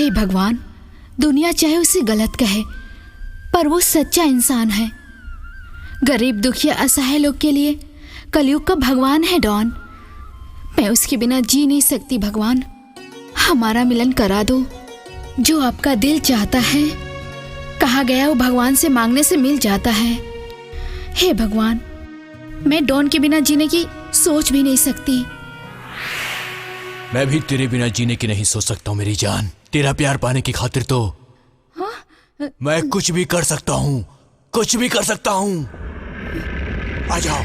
हे भगवान, दुनिया चाहे उसे गलत कहे पर वो सच्चा इंसान है। गरीब दुखिया असहाय लोग के लिए कलयुग का भगवान है डॉन। मैं उसके बिना जी नहीं सकती। भगवान, हमारा मिलन करा दो। जो आपका दिल चाहता है, कहा गया वो भगवान से मांगने से मिल जाता है। हे भगवान, मैं डॉन के बिना जीने की सोच भी नहीं सकती। मैं भी तेरे बिना जीने की नहीं सोच सकता हूँ मेरी जान। तेरा प्यार पाने की खातिर तो मैं कुछ भी कर सकता हूँ, कुछ भी कर सकता हूँ। आ जाओ।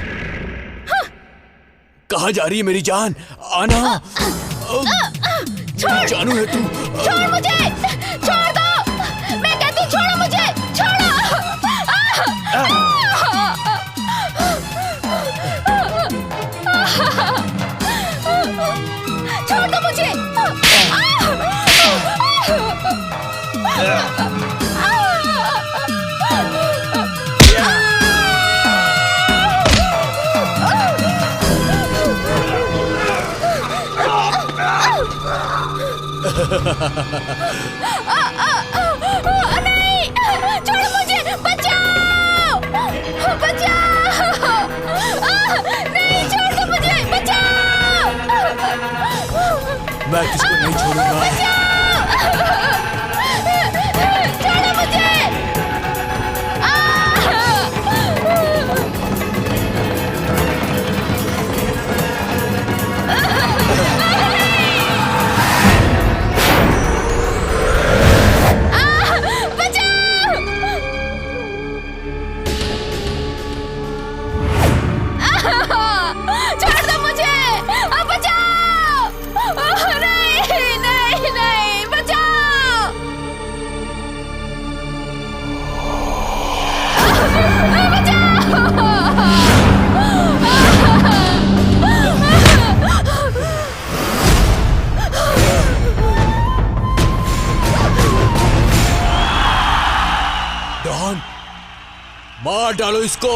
कहाँ जा रही है मेरी जान? आना। जानू है तू। छोड़ मुझे, छोड़ दो। मैं कहती हूँ छोड़ो मुझे, छोड़ो। छोड़ दो मुझे। नहीं, छोड़ मुझे, बचाओ, बचाओ। नहीं, छोड़ दो मुझे, बचाओ। मैं किसको नहीं छोड़ूंगा। छोड़ो मुझे। छोड़ दो मुझे, बचाओ। नहीं, नहीं, नहीं, बचाओ। डॉन, मार डालो इसको।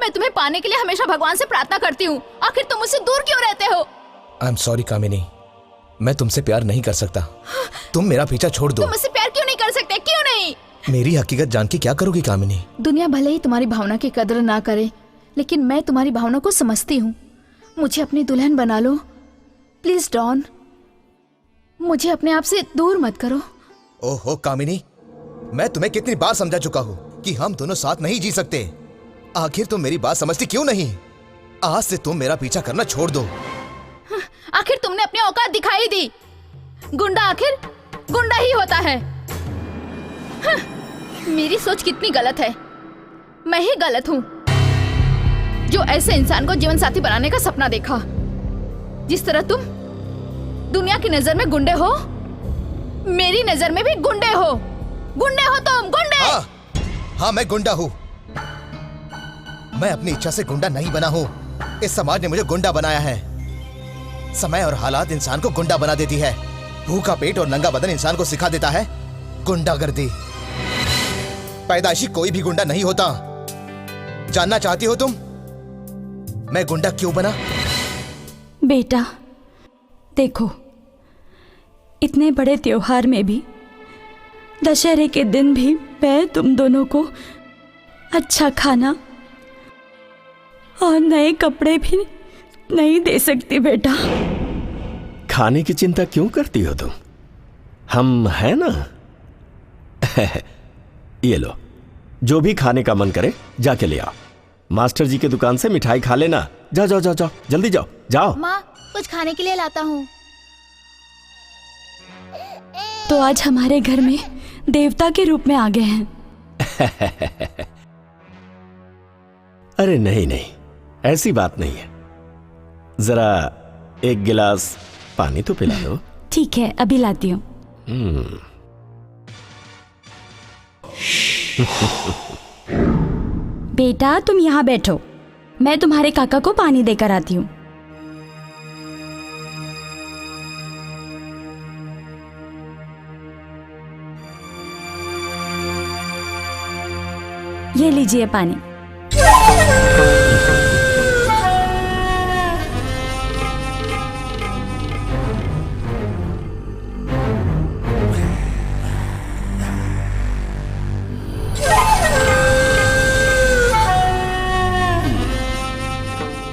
मैं तुम्हें पाने के लिए हमेशा भगवान से प्रार्थना करती हूँ। आखिर तुम मुझसे दूर क्यों रहते हो? आई एम सॉरी कामिनी, मैं तुमसे प्यार नहीं कर सकता। तुम मेरा पीछा छोड़ दो। तुम मुझसे प्यार क्यों नहीं कर सकते? क्यों नहीं? मेरी हकीकत जान के क्या करोगी कामिनी? दुनिया भले ही तुम्हारी भावना की कदर ना करे, लेकिन मैं तुम्हारी भावना को समझती हूँ। मुझे अपनी दुल्हन बना लो प्लीज डॉन। मुझे अपने आप से दूर मत करो। ओहो कामिनी, मैं तुम्हें कितनी बार समझा चुका हूँ कि हम दोनों साथ नहीं जी सकते। आखिर तुम मेरी बात समझती क्यों नहीं? आज से तुम मेरा पीछा करना छोड़ दो। आखिर तुमने अपनी औकात दिखाई दी। गुंडा आखिर गुंडा ही होता है। मेरी सोच कितनी गलत है। मैं ही गलत हूँ जो ऐसे इंसान को जीवन साथी बनाने का सपना देखा। जिस तरह तुम दुनिया की नजर में गुंडे हो, मेरी नजर में भी गुंडे हो। गुंडे हो तुम, गुंडे। हाँ मैं गुंडा हूँ। मैं अपनी इच्छा से गुंडा नहीं बना हूँ। इस समाज ने मुझे गुंडा बनाया है। समय और हालात इंसान को गुंडा बना देती है। भूखा पेट और नंगा बदन इंसान को सिखा देता है गुंडागर्दी। पैदाइशी कोई भी गुंडा नहीं होता। जानना चाहती हो तुम मैं गुंडा क्यों बना? बेटा देखो, इतने बड़े त्योहार में भी, दशहरे के दिन भी मैं तुम दोनों को अच्छा खाना और नए कपड़े भी नहीं दे सकती बेटा। खाने की चिंता क्यों करती हो तुम? हम हैं ना। ये लो, जो भी खाने का मन करे जाके ले आओ। मास्टर जी की दुकान से मिठाई खा लेना। जाओ जाओ जाओ जाओ, जल्दी जाओ जाओ। माँ कुछ खाने के लिए लाता हूँ। तो आज हमारे घर में देवता के रूप में आ गए हैं। अरे नहीं नहीं, ऐसी बात नहीं है। जरा एक गिलास पानी तो पिला दो। ठीक है, अभी लाती हूँ। बेटा तुम यहाँ बैठो, मैं तुम्हारे काका को पानी देकर आती हूँ। ये लीजिए पानी।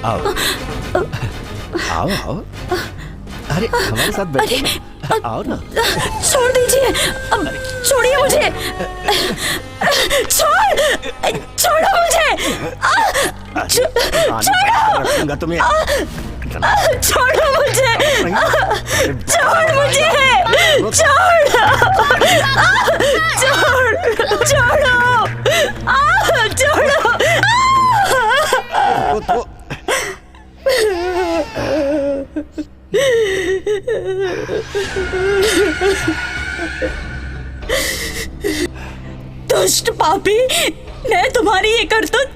आओ आओ आओ। अरे हमारे साथ बैठो। आओ ना। छोड़ दीजिए, छोड़िए मुझे। छोड़ो मुझे। छोड़ो तुम्हें। छोड़ो मुझे। छोड़ मुझे। छोड़ो। तो दुष्ट पापी, मैं तुम्हारी ये करतूत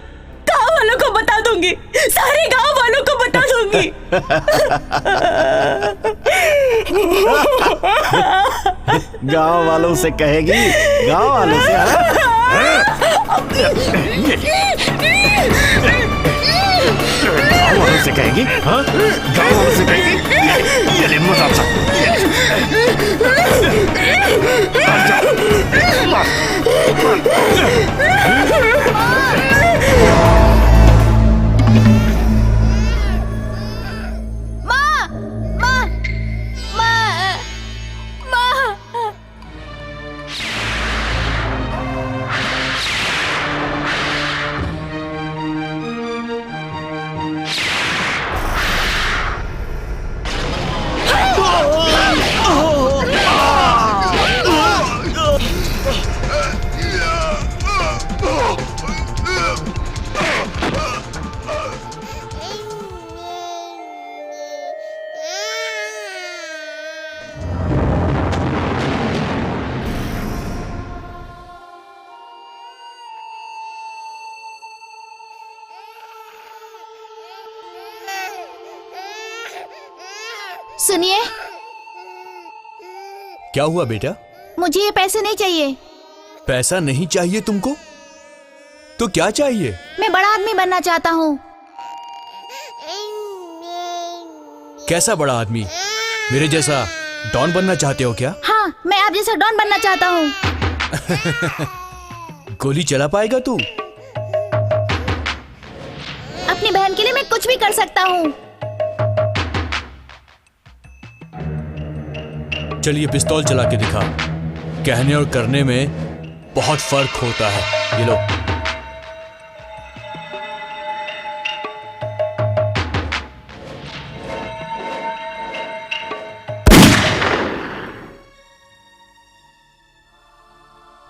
गांव वालों को बता दूंगी। सारे गांव वालों को बता दूंगी। गांव वालों से कहेगी? गांव वालों से? गांव वालों से कहेगी? हाँ, गांव वालों से कहेगी? ये ले मजा। सुनिए, क्या हुआ बेटा? मुझे ये पैसे नहीं चाहिए। पैसा नहीं चाहिए तुमको? तो क्या चाहिए? मैं बड़ा आदमी बनना चाहता हूँ। कैसा बड़ा आदमी? मेरे जैसा डॉन बनना चाहते हो क्या? हाँ, मैं आप जैसा डॉन बनना चाहता हूँ। गोली चला पाएगा तू? अपनी बहन के लिए मैं कुछ भी कर सकता हूँ। चलिए पिस्तौल चला के दिखा। कहने और करने में बहुत फर्क होता है। ये लो।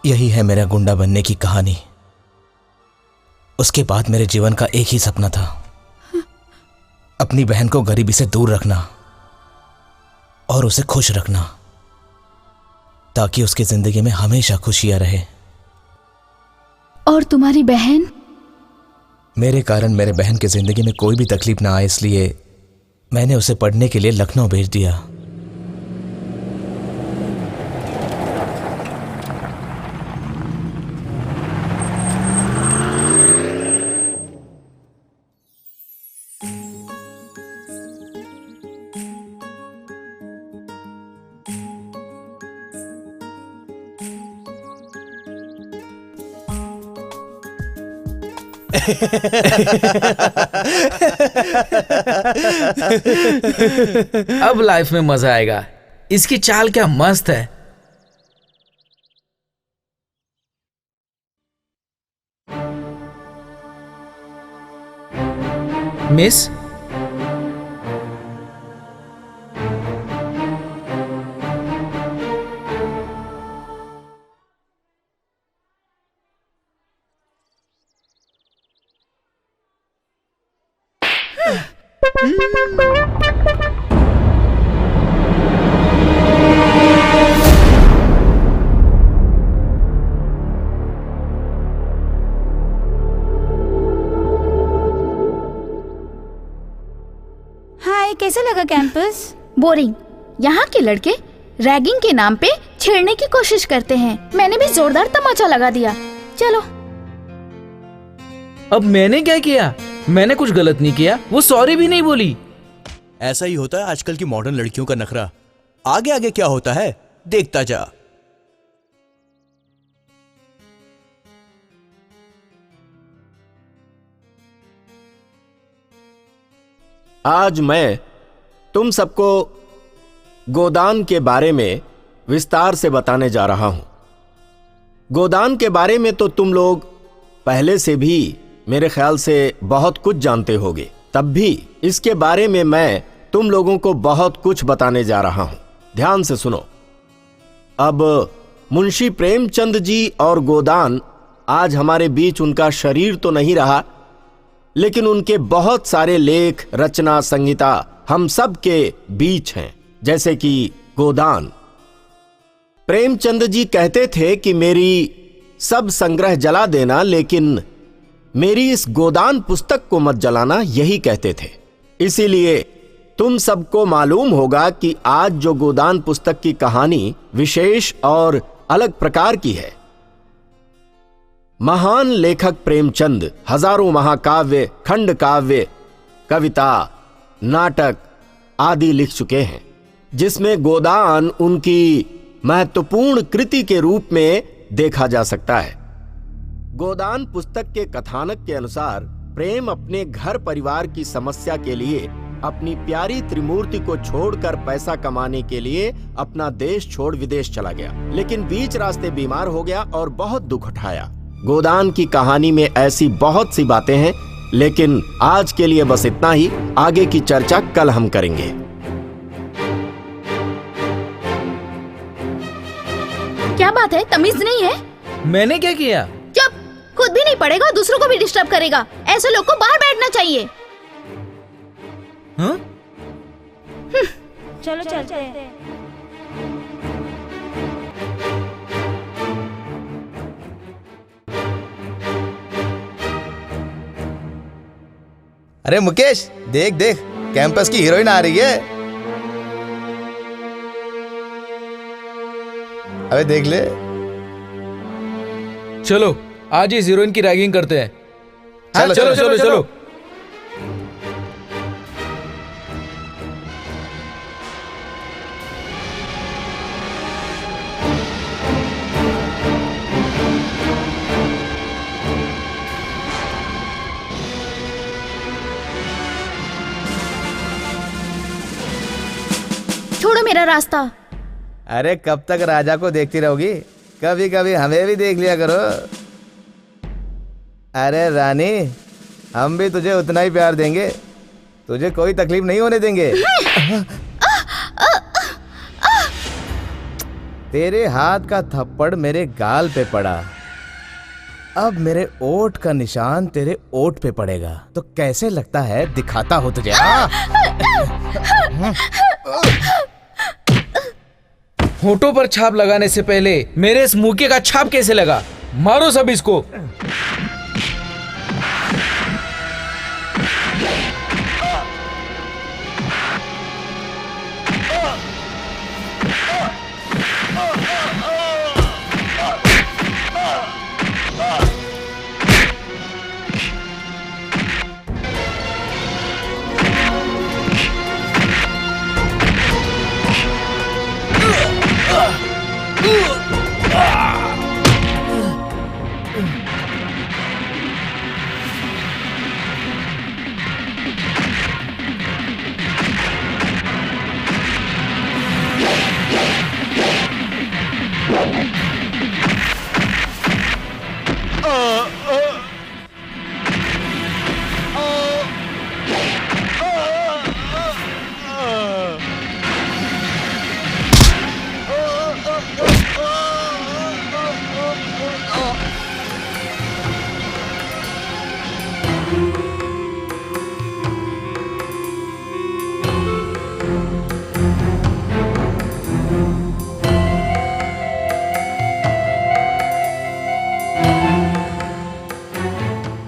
यही है मेरा गुंडा बनने की कहानी। उसके बाद मेरे जीवन का एक ही सपना था, अपनी बहन को गरीबी से दूर रखना और उसे खुश रखना, ताकि उसकी जिंदगी में हमेशा खुशियां रहे। और तुम्हारी बहन? मेरे कारण मेरे बहन की जिंदगी में कोई भी तकलीफ ना आए, इसलिए मैंने उसे पढ़ने के लिए लखनऊ भेज दिया। अब लाइफ में मजा आएगा। इसकी चाल क्या मस्त है। मिस, हाय, कैसा लगा कैंपस? बोरिंग। यहाँ के लड़के रैगिंग के नाम पे छेड़ने की कोशिश करते हैं। मैंने भी जोरदार तमाचा लगा दिया। चलो। अब मैंने क्या किया? मैंने कुछ गलत नहीं किया। वो सॉरी भी नहीं बोली। ऐसा ही होता है आजकल की मॉडर्न लड़कियों का नखरा। आगे आगे क्या होता है देखता जा। आज मैं तुम सबको गोदान के बारे में विस्तार से बताने जा रहा हूं। गोदान के बारे में तो तुम लोग पहले से भी मेरे ख्याल से बहुत कुछ जानते होगे, तब भी इसके बारे में मैं तुम लोगों को बहुत कुछ बताने जा रहा हूं। ध्यान से सुनो। अब मुंशी प्रेमचंद जी और गोदान, आज हमारे बीच उनका शरीर तो नहीं रहा, लेकिन उनके बहुत सारे लेख, रचना, संहिता हम सब के बीच हैं। जैसे कि गोदान। प्रेमचंद जी कहते थे कि मेरी सब संग्रह जला देना, लेकिन मेरी इस गोदान पुस्तक को मत जलाना, यही कहते थे। इसीलिए तुम सबको मालूम होगा कि आज जो गोदान पुस्तक की कहानी विशेष और अलग प्रकार की है। महान लेखक प्रेमचंद हजारों महाकाव्य, खंड काव्य, कविता, नाटक आदि लिख चुके हैं, जिसमें गोदान उनकी महत्वपूर्ण कृति के रूप में देखा जा सकता है। गोदान पुस्तक के कथानक के अनुसार प्रेम अपने घर परिवार की समस्या के लिए अपनी प्यारी त्रिमूर्ति को छोड़कर पैसा कमाने के लिए अपना देश छोड़ विदेश चला गया, लेकिन बीच रास्ते बीमार हो गया और बहुत दुख उठाया। गोदान की कहानी में ऐसी बहुत सी बातें हैं, लेकिन आज के लिए बस इतना ही। आगे की चर्चा कल हम करेंगे। क्या बात है, तमीज नहीं है? मैंने क्या किया? चुप। खुद भी नहीं पढ़ेगा, दूसरों को भी डिस्टर्ब करेगा। ऐसे लोग को बाहर बैठना चाहिए। हाँ? चलो चलते हैं। अरे मुकेश, देख देख, कैंपस की हीरोइन आ रही है। अबे देख ले। चलो आज इस हीरोइन की रैगिंग करते हैं। हाँ, चलो, चलो चलो, चलो चलो। छोड़ो मेरा रास्ता। अरे कब तक राजा को देखती रहोगी? कभी कभी हमें भी देख लिया करो। अरे रानी, हम भी तुझे उतना ही प्यार देंगे, तुझे कोई तकलीफ नहीं होने देंगे। तेरे हाथ का थप्पड़ मेरे गाल पे पड़ा, अब मेरे ओठ का निशान तेरे ओठ पे पड़ेगा, तो कैसे लगता है? दिखाता हो तुझे। होठों पर छाप लगाने से पहले मेरे इस मुक्के का छाप कैसे लगा? मारो सब इसको।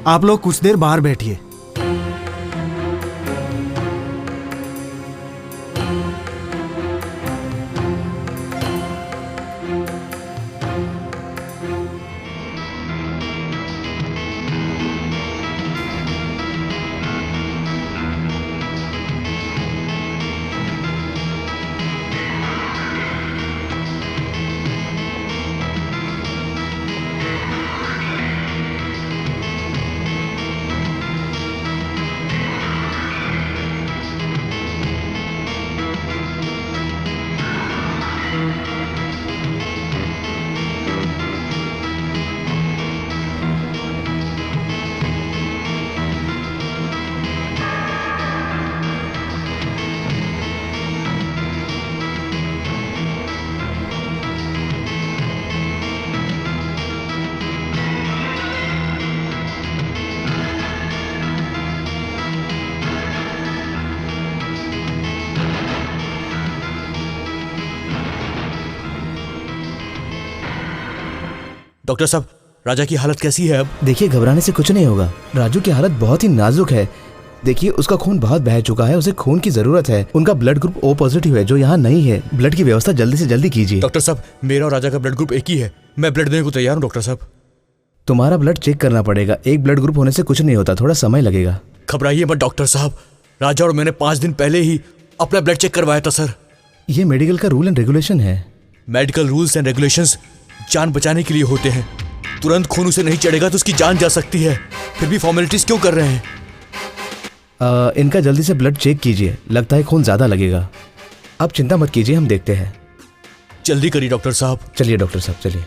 आप लोग कुछ देर बाहर बैठिए। डॉक्टर साहब, राजा की हालत कैसी है अब? देखिए, घबराने से कुछ नहीं होगा। राजू की हालत बहुत ही नाजुक है। देखिए, उसका खून बहुत बह चुका है, उसे खून की जरूरत है। उनका ब्लड ग्रुप ओ पॉजिटिव है, जो यहाँ नहीं है। ब्लड की व्यवस्था जल्दी से जल्दी कीजिए। डॉक्टर साहब, मेरा और राजा का ब्लड ग्रुप एक ही है, मैं ब्लड देने को तैयार हूँ। डॉक्टर साहब, तुम्हारा ब्लड चेक करना पड़ेगा। एक ब्लड ग्रुप होने से कुछ नहीं होता, थोड़ा समय लगेगा। घबराइए मत डॉक्टर साहब, राजा और मैंने 5 दिन पहले ही अपना ब्लड चेक करवाया था सर। ये मेडिकल का रूल एंड रेगुलेशन है। मेडिकल रूल्स एंड रेगुलेशंस जान बचाने के लिए होते हैं। तुरंत खून उसे नहीं चढ़ेगा तो उसकी जान जा सकती है, फिर भी फॉर्मेलिटीज क्यों कर रहे हैं? इनका जल्दी से ब्लड चेक कीजिए, लगता है खून ज्यादा लगेगा। आप चिंता मत कीजिए, हम देखते हैं। जल्दी करिए डॉक्टर साहब। चलिए डॉक्टर साहब, चलिए।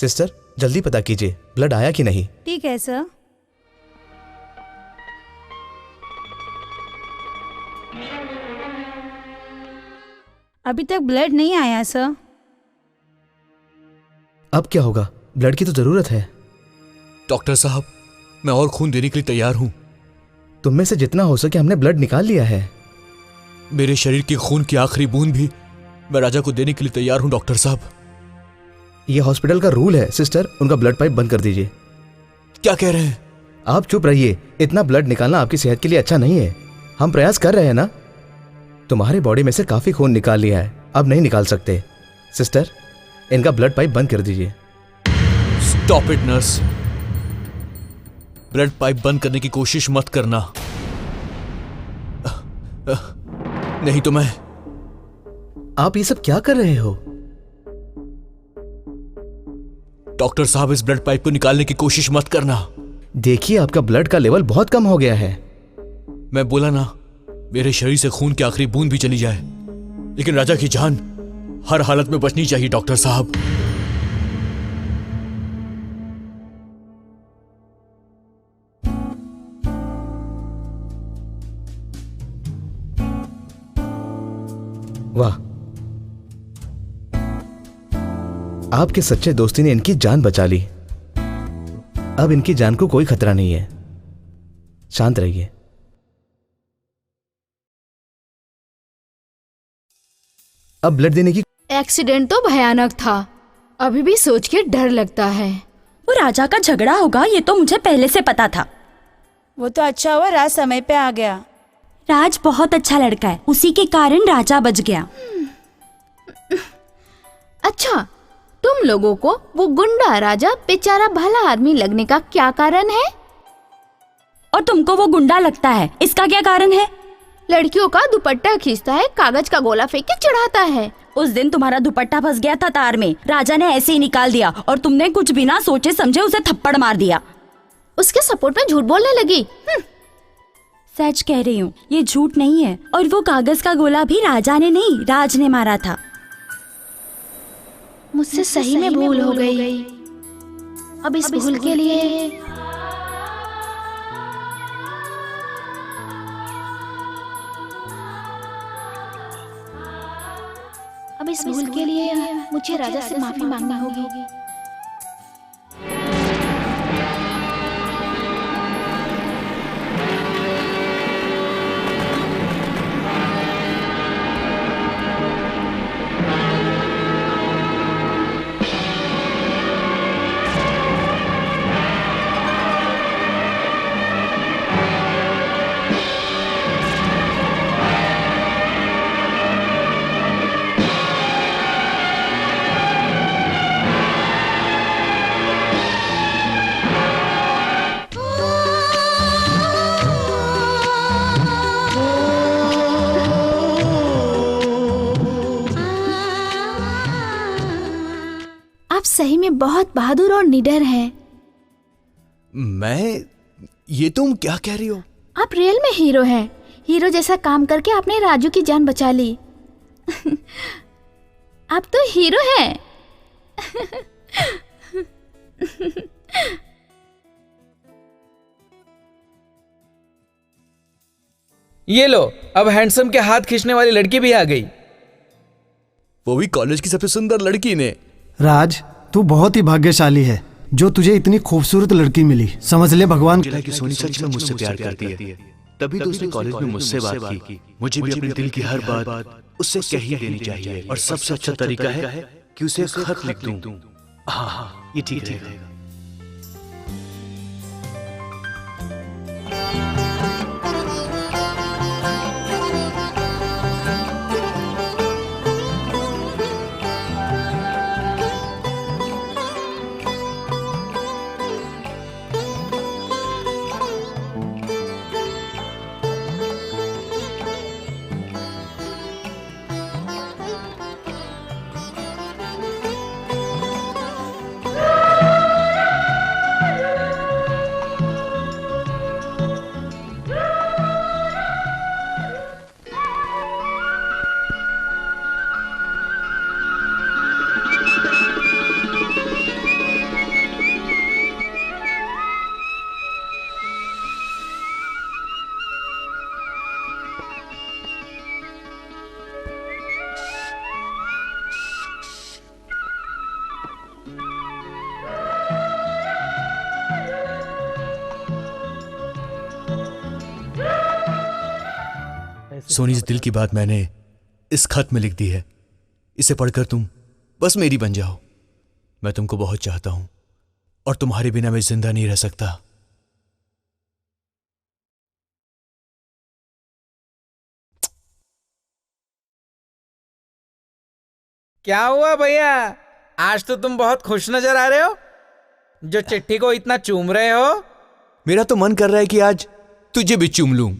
सिस्टर जल्दी पता कीजिए ब्लड आया कि नहीं। ठीक है सर। अभी तक ब्लड नहीं आया सर। अब क्या होगा? ब्लड की तो जरूरत है। डॉक्टर साहब, मैं और खून देने के लिए तैयार हूं। तुम में से जितना हो सके हमने ब्लड निकाल लिया है। मेरे शरीर के खून की आखिरी बूंद भी मैं राजा को देने के लिए तैयार हूं डॉक्टर साहब। ये हॉस्पिटल का रूल है सिस्टर, उनका ब्लड पाइप बंद कर दीजिए। क्या कह रहे हैं? आप चुप रहिए, इतना ब्लड निकालना आपकी सेहत के लिए अच्छा नहीं है। हम प्रयास कर रहे हैं ना। तुम्हारे बॉडी में से काफी खून निकाल लिया है, अब नहीं निकाल सकते। सिस्टर इनका ब्लड पाइप बंद कर दीजिए। Stop it nurse, blood pipe बंद करने की कोशिश मत करना, नहीं तो मैं। आप ये सब क्या कर रहे हो? डॉक्टर साहब, इस ब्लड पाइप को निकालने की कोशिश मत करना। देखिए आपका ब्लड का लेवल बहुत कम हो गया है। मैं बोला ना, मेरे शरीर से खून की आखिरी बूंद भी चली जाए, लेकिन राजा की जान हर हालत में बचनी चाहिए डॉक्टर साहब। वाह, आपके सच्चे दोस्ती ने इनकी जान बचा ली। अब इनकी जान को कोई खतरा नहीं है। शांत रहिए। अब ब्लड देने की। एक्सीडेंट तो भयानक था, अभी भी सोच के डर लगता है। वो राजा का झगड़ा होगा ये तो मुझे पहले से पता था। वो तो अच्छा हुआ राज समय पे आ गया। राज बहुत अच्छा लड़का है, उसी के कारण राजा बच गया। अच्छा, तुम लोगों को वो गुंडा राजा बेचारा भला आदमी लगने का क्या कारण है? और तुमको वो गुंडा लगता है, इसका क्या कारण है? लड़कियों का दुपट्टा खींचता है, कागज का गोला फेंक के चढ़ाता है। उस दिन तुम्हारा दुपट्टा फंस गया था तार में, राजा ने ऐसे ही निकाल दिया और तुमने कुछ बिना सोचे समझे उसे थप्पड़ मार दिया। उसके सपोर्ट में झूठ बोलने लगी। सच कह रही हूँ, ये झूठ नहीं है। और वो कागज का गोला भी राजा ने नहीं, राज ने मारा था। मुझसे सही में भूल हो गई। अब इस भूल के लिए मुझे राजा से माफी मांगनी होगी। सही में बहुत बहादुर और निडर हैं। मैं? ये तुम क्या कह रही हो? आप रियल में हीरो हैं। हीरो जैसा काम करके आपने राजू की जान बचा ली। आप तो हीरो हैं। ये लो, अब हैंडसम के हाथ खींचने वाली लड़की भी आ गई। वो भी कॉलेज की सबसे सुंदर लड़की ने। राज, तू बहुत ही भाग्यशाली है जो तुझे इतनी खूबसूरत लड़की मिली। समझ ले भगवान कि सोनी सच में मुझसे प्यार करती है, तभी तो उसने कॉलेज में मुझसे बात की। मुझे भी अपने दिल की हर बात उससे कह ही देनी चाहिए, और सबसे अच्छा तरीका है कि उसे खत लिख दूं। हाँ, ये ठीक रहेगा। सोनी, इस दिल की बात मैंने इस खत में लिख दी है। इसे पढ़कर तुम बस मेरी बन जाओ। मैं तुमको बहुत चाहता हूं और तुम्हारे बिना मैं जिंदा नहीं रह सकता। क्या हुआ भैया, आज तो तुम बहुत खुश नजर आ रहे हो, जो चिट्ठी को इतना चूम रहे हो। मेरा तो मन कर रहा है कि आज तुझे भी चूम लूं।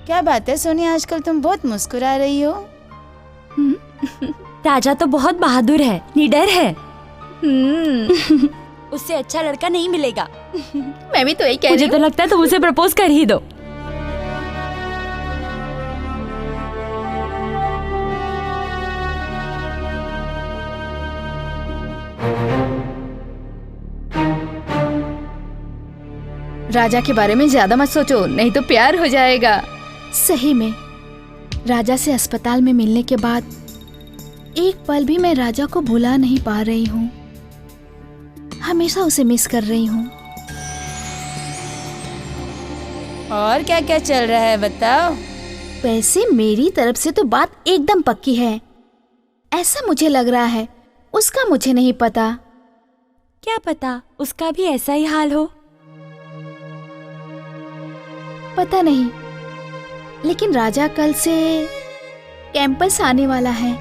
क्या बात है सोनी, आजकल तुम बहुत मुस्कुरा रही हो। राजा तो बहुत बहादुर है, निडर है। उससे अच्छा लड़का नहीं मिलेगा। मैं भी तो यही कह रही मुझे तो लगता है तुम उसे प्रपोज कर ही दो। राजा के बारे में ज्यादा मत सोचो, नहीं तो प्यार हो जाएगा। सही में राजा से अस्पताल में मिलने के बाद एक पल भी मैं राजा को भुला नहीं पा रही हूँ। हमेशा उसे मिस कर रही हूँ। और क्या क्या चल रहा है बताओ। वैसे मेरी तरफ से तो बात एकदम पक्की है, ऐसा मुझे लग रहा है। उसका मुझे नहीं पता। क्या पता उसका भी ऐसा ही हाल हो। पता नहीं, लेकिन राजा कल से कैंपस आने वाला है,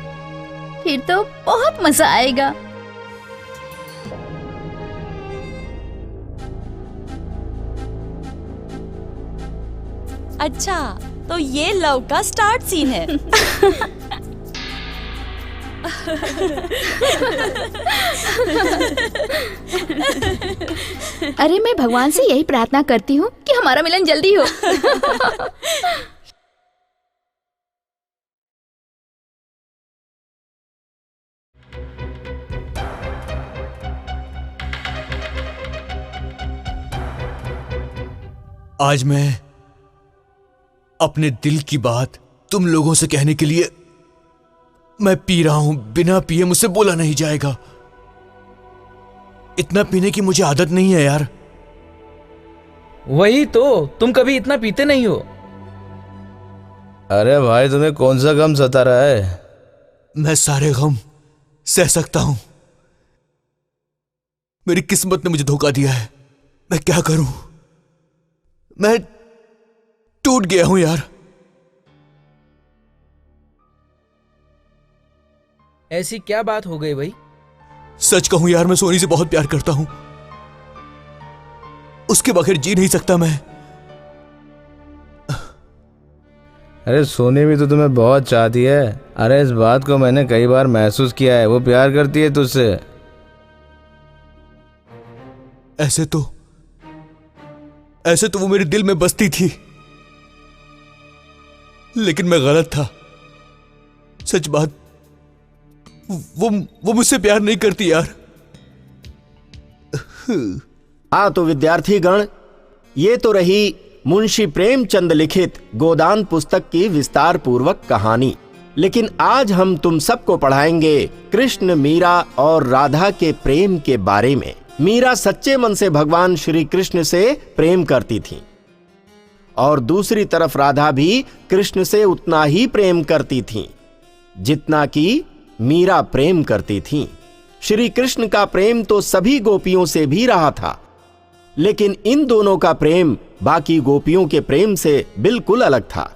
फिर तो बहुत मजा आएगा। अच्छा, तो ये लव का स्टार्ट सीन है। अरे मैं भगवान से यही प्रार्थना करती हूँ कि हमारा मिलन जल्दी हो। आज मैं अपने दिल की बात तुम लोगों से कहने के लिए मैं पी रहा हूं। बिना पिए मुझसे बोला नहीं जाएगा। इतना पीने की मुझे आदत नहीं है यार। वही तो, तुम कभी इतना पीते नहीं हो। अरे भाई, तुम्हें कौन सा गम सता रहा है? मैं सारे गम सह सकता हूं। मेरी किस्मत ने मुझे धोखा दिया है। मैं क्या करूं? मैं टूट गया हूं यार। ऐसी क्या बात हो गई भाई? सच कहूं यार, मैं सोनी से बहुत प्यार करता हूं। उसके बगैर जी नहीं सकता मैं। अरे सोनी भी तो तुम्हें बहुत चाहती है। अरे इस बात को मैंने कई बार महसूस किया है। वो प्यार करती है तुझसे। ऐसे तो वो मेरे दिल में बसती थी, लेकिन मैं गलत था। सच बात, वो मुझसे प्यार नहीं करती यार। तो विद्यार्थीगण, ये तो रही मुंशी प्रेमचंद लिखित गोदान पुस्तक की विस्तार पूर्वक कहानी। लेकिन आज हम तुम सबको पढ़ाएंगे कृष्ण, मीरा और राधा के प्रेम के बारे में। मीरा सच्चे मन से भगवान श्री कृष्ण से प्रेम करती थी और दूसरी तरफ राधा भी कृष्ण से उतना ही प्रेम करती थी जितना कि मीरा प्रेम करती थी। श्री कृष्ण का प्रेम तो सभी गोपियों से भी रहा था, लेकिन इन दोनों का प्रेम बाकी गोपियों के प्रेम से बिल्कुल अलग था।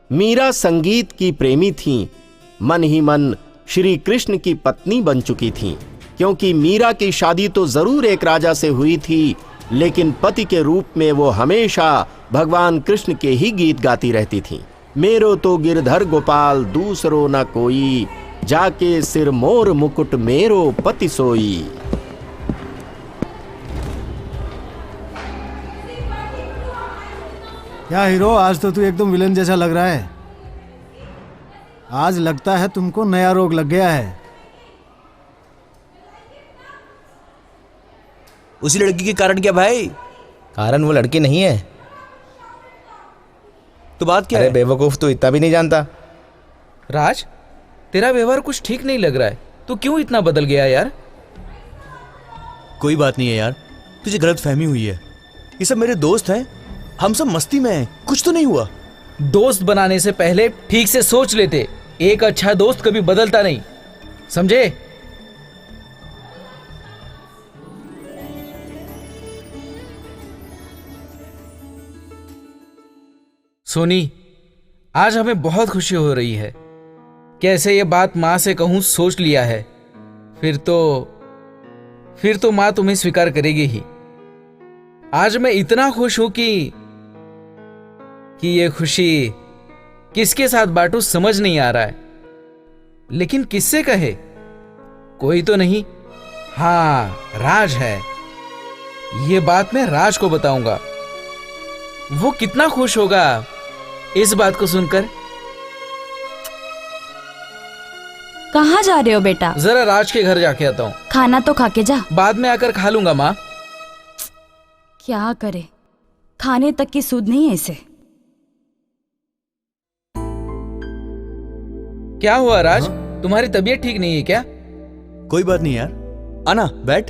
मीरा संगीत की प्रेमी थी, मन ही मन श्री कृष्ण की पत्नी बन चुकी थी, क्योंकि मीरा की शादी तो जरूर एक राजा से हुई थी, लेकिन पति के रूप में वो हमेशा भगवान कृष्ण के ही गीत गाती रहती थी। मेरो तो गिरधर गोपाल दूसरो न कोई, जाके सिर मोर मुकुट मेरो पति सोई। क्या हीरो, आज तो तू एकदम विलन जैसा लग रहा है। आज लगता है तुमको नया रोग लग गया है। उसी लड़की के कारण क्या भाई? कारण वो लड़की नहीं है। तो बात क्या अरे है? बेवकूफ, तू इतना भी नहीं जानता। राज, तेरा व्यवहार कुछ ठीक नहीं लग रहा है। तू क्यों इतना बदल गया यार? कोई बात नहीं है यार, तुझे गलत फहमी हुई है। ये सब मेरे दोस्त हैं, हम सब मस्ती में हैं, कुछ तो नहीं हुआ। दोस्त बनाने से पहले ठीक से सोच लेते। एक अच्छा दोस्त कभी बदलता नहीं, समझे? सोनी, आज हमें बहुत खुशी हो रही है। कैसे ये बात माँ से कहूं, सोच लिया है। फिर तो माँ तुम्हें स्वीकार करेगी ही। आज मैं इतना खुश हूं कि ये खुशी किसके साथ बांटूं समझ नहीं आ रहा है, लेकिन किससे कहे? कोई तो नहीं। हाँ, राज है। ये बात मैं राज को बताऊंगा। वो कितना खुश होगा इस बात को सुनकर। कहाँ जा रहे हो बेटा? जरा राज के घर जाके आता हूँ। खाना तो खा के जा। बाद में आकर खा लूंगा माँ। क्या करे, खाने तक की सूध नहीं है इसे। क्या हुआ राज? तुम्हारी तबीयत ठीक नहीं है क्या? कोई बात नहीं यार, आना बैठ।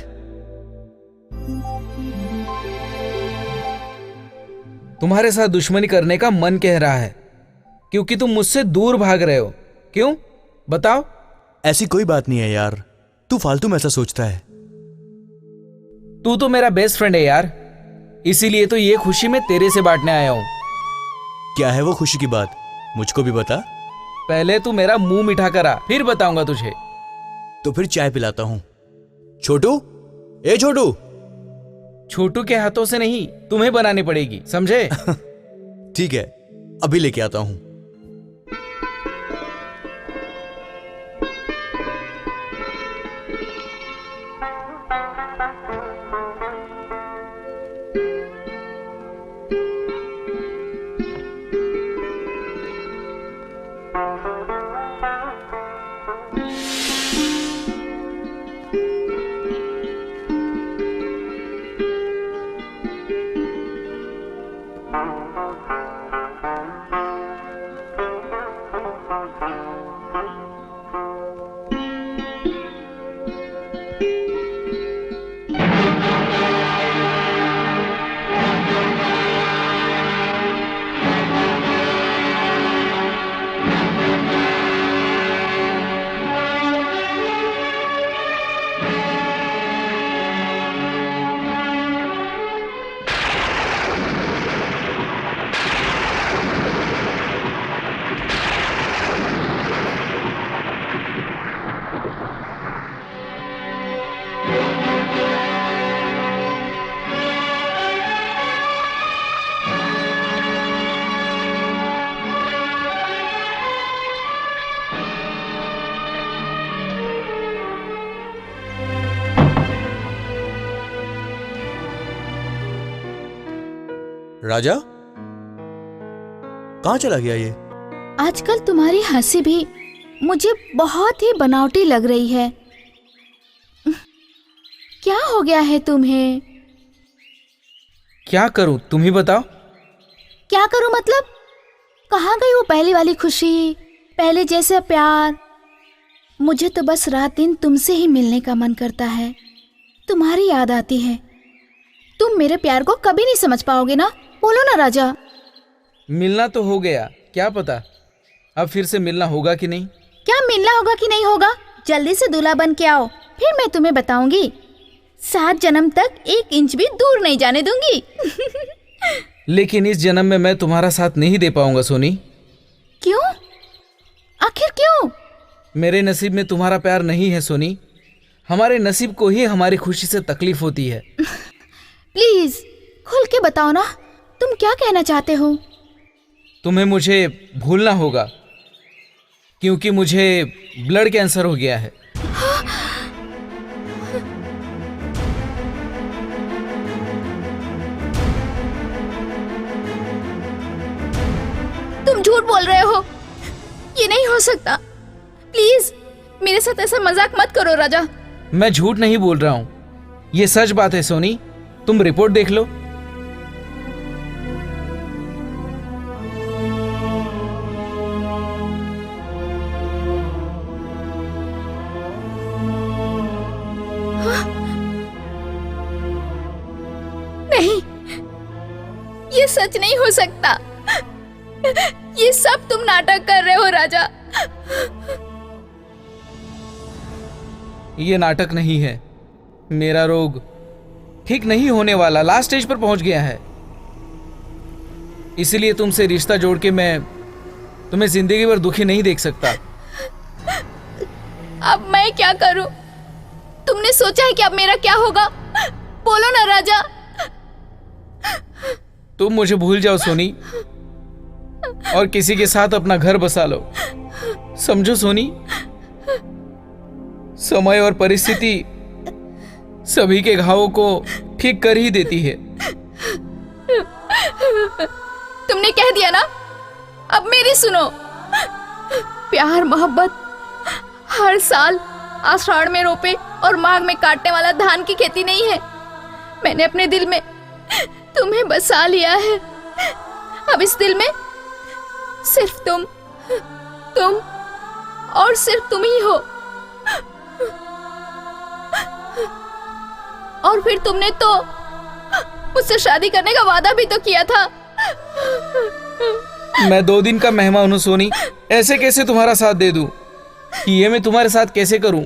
तुम्हारे साथ दुश्मनी करने का मन कह रहा है क्योंकि तुम मुझसे दूर भाग रहे हो। क्यों, बताओ। ऐसी कोई बात नहीं है यार, तू फालतू में ऐसा सोचता है। तू तो मेरा बेस्ट फ्रेंड है यार, इसीलिए तो ये खुशी मैं तेरे से बांटने आया हूं। क्या है वो खुशी की बात, मुझको भी बता। पहले तू मेरा मुंह मीठा करा, फिर बताऊंगा तुझे। तो फिर चाय पिलाता हूं। छोटू, ए छोटू। छोटू के हाथों से नहीं, तुम्हें बनानी पड़ेगी, समझे? ठीक है, अभी लेके आता हूं। राजा, कहाँ चला गया ये? आजकल तुम्हारी हंसी भी मुझे बहुत ही बनावटी लग रही है। क्या हो गया है तुम्हें? क्या करूं, तुम ही बताओ। क्या करूं मतलब? कहाँ गई वो पहली वाली खुशी, पहले जैसे प्यार? मुझे तो बस रात दिन तुमसे ही मिलने का मन करता है, तुम्हारी याद आती है। तुम मेरे प्यार को कभी नहीं समझ पाओगे ना, बोलो ना राजा। मिलना तो हो गया, क्या पता अब फिर से मिलना होगा कि नहीं। क्या मिलना होगा कि नहीं होगा? जल्दी से दूल्हा बन के आओ, फिर मैं तुम्हें बताऊंगी। 7 जन्म तक 1 इंच भी दूर नहीं जाने दूंगी। लेकिन इस जन्म में मैं तुम्हारा साथ नहीं दे पाऊंगा सोनी। क्यों? आखिर क्यों? मेरे नसीब में तुम्हारा प्यार नहीं है सोनी। हमारे नसीब को ही हमारी खुशी से तकलीफ होती है। प्लीज खुल के बताओ ना, तुम क्या कहना चाहते हो? तुम्हें मुझे भूलना होगा क्योंकि मुझे ब्लड कैंसर हो गया है। तुम झूठ बोल रहे हो, ये नहीं हो सकता। प्लीज मेरे साथ ऐसा मजाक मत करो राजा। मैं झूठ नहीं बोल रहा हूं, ये सच बात है सोनी। तुम रिपोर्ट देख लो। नहीं, ये सच नहीं हो सकता। ये सब तुम नाटक कर रहे हो राजा। ये नाटक नहीं है। मेरा रोग ठीक नहीं होने वाला, लास्ट स्टेज पर पहुंच गया है। इसलिए तुमसे रिश्ता जोड़ के मैं तुम्हें जिंदगी भर दुखी नहीं देख सकता। अब मैं क्या करूं? तुमने सोचा है कि अब मेरा क्या होगा? बोलो ना राजा। तुम मुझे भूल जाओ सोनी और किसी के साथ अपना घर बसा लो। समझो सोनी, समय और परिस्थिति सभी के घावों को ठीक कर ही देती है। तुमने कह दिया ना, अब मेरी सुनो। प्यार मोहब्बत हर साल आषाढ़ में रोपे और माघ में काटने वाला धान की खेती नहीं है। मैंने अपने दिल में तुम्हें बसा लिया है। अब इस दिल में सिर्फ तुम और सिर्फ तुम ही हो। और फिर तुमने तो मुझसे शादी करने का वादा भी तो किया था। मैं 2 दिन का मेहमान हूं सोनी, ऐसे कैसे तुम्हारा साथ दे दूं? ये मैं तुम्हारे साथ कैसे करूं?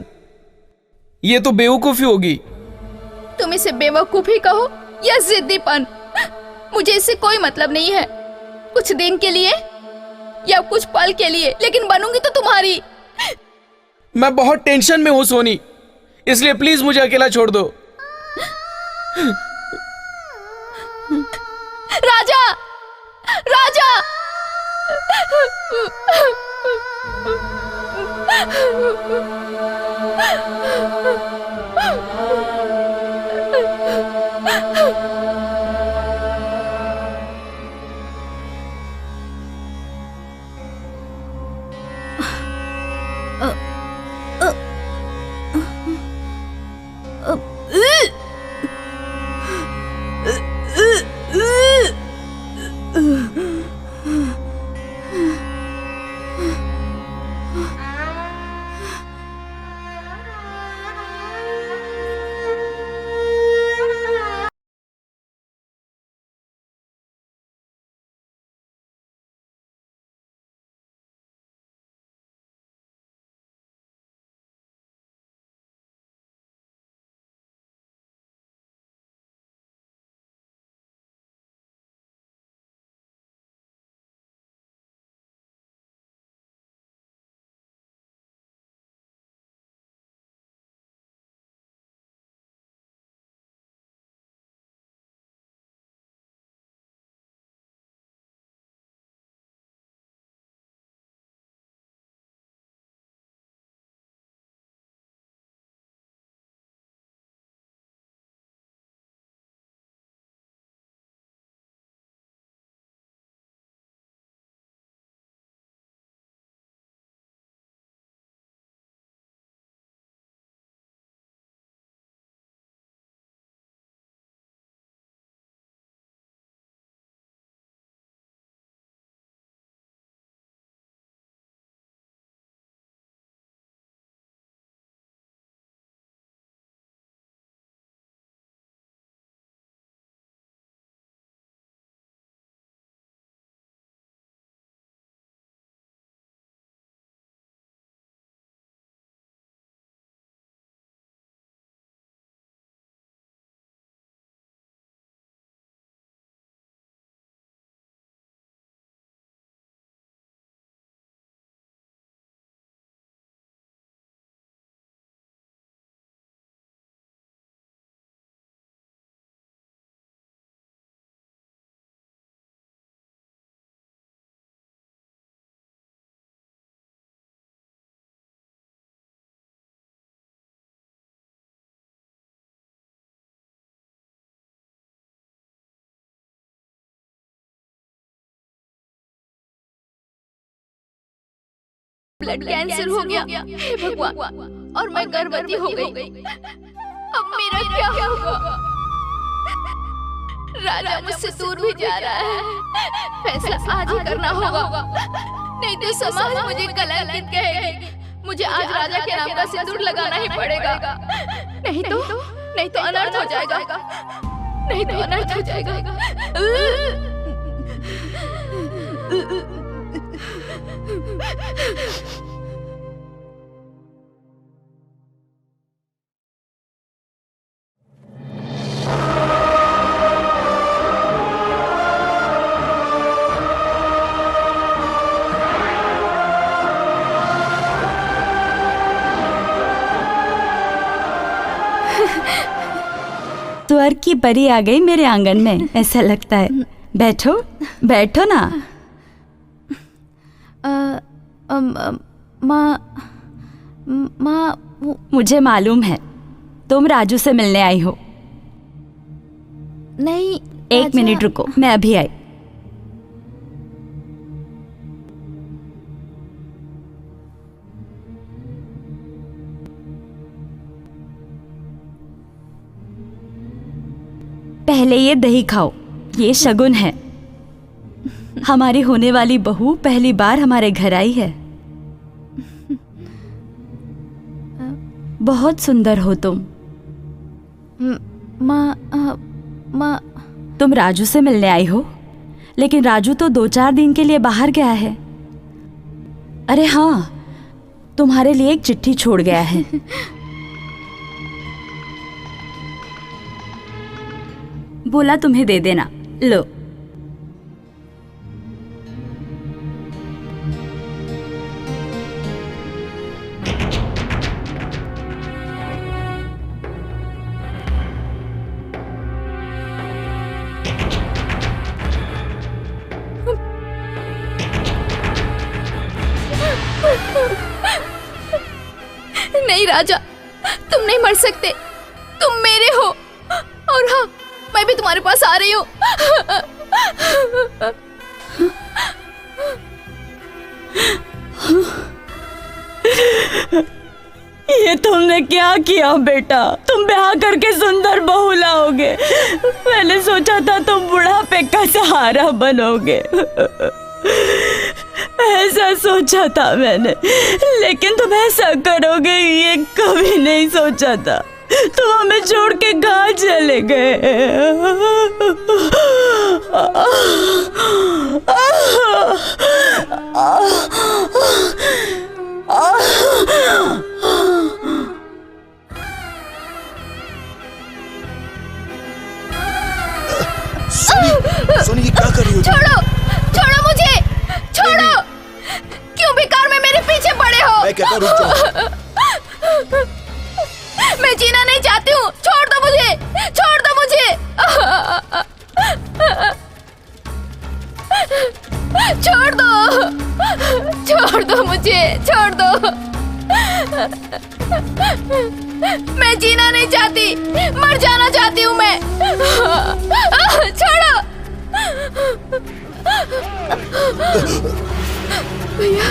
ये तो बेवकूफी होगी। तुम इसे बेवकूफी कहो या जिद्दीपन, मुझे इससे कोई मतलब नहीं है। कुछ दिन के लिए या कुछ पल के लिए, लेकिन बनूंगी तो तुम्हारी। मैं बहुत टेंशन में हूं सोनी, इसलिए प्लीज मुझे अकेला छोड़ दो। राजा, राजा! ब्लड कैंसर हो गया, हे भगवान, और मैं गर्भवती हो गई। अब मेरा क्या होगा? राजा मुझसे दूर भी जा रहा है। फैसला आज ही करना होगा, नहीं तो समाज मुझे कलंकित कहेगी। मुझे आज राजा के नाम का सिंदूर लगाना ही पड़ेगा, नहीं तो अनर्थ हो जाएगा, नहीं तो अनर्थ हो जाएगा। स्वर्ग की परी आ गई मेरे आंगन में, ऐसा लगता है। बैठो बैठो ना। माँ मुझे मालूम है तुम राजू से मिलने आई हो। नहीं, एक मिनट रुको, मैं अभी आई। पहले ये दही खाओ, ये शगुन है। हमारी होने वाली बहू पहली बार हमारे घर आई है। बहुत सुंदर हो तुम। माँ तुम राजू से मिलने आई हो, लेकिन राजू तो 2-4 दिन के लिए बाहर गया है। अरे हाँ, तुम्हारे लिए एक चिट्ठी छोड़ गया है। बोला तुम्हें दे देना, लो। नहीं राजा, तुम नहीं मर सकते, तुम मेरे हो। और हाँ, मैं भी तुम्हारे पास आ रही हूँ। ये तुमने क्या किया बेटा? तुम ब्याह करके सुंदर बहू लाओगे। मैंने सोचा था तुम बुढ़ापे का सहारा बनोगे, ऐसा सोचा था मैंने, लेकिन तुम ऐसा करोगे ये कभी नहीं सोचा था। तुम हमें छोड़ के कहाँ चले गए? सोनी, ये क्या कर रही हो? छोड़ो, छोड़ो मुझे, छोड़ो। क्यों बेकार में मेरे पीछे पड़े हो? मैं कहता हूं, रुक जाओ। मैं जीना नहीं चाहती हूँ, छोड़ दो मुझे, छोड़ दो मुझे। छोड़ दो, छोड़ दो मुझे, छोड़ दो। मैं जीना नहीं चाहती, मर जाना चाहती हूँ मैं। छोड़ो। भैया,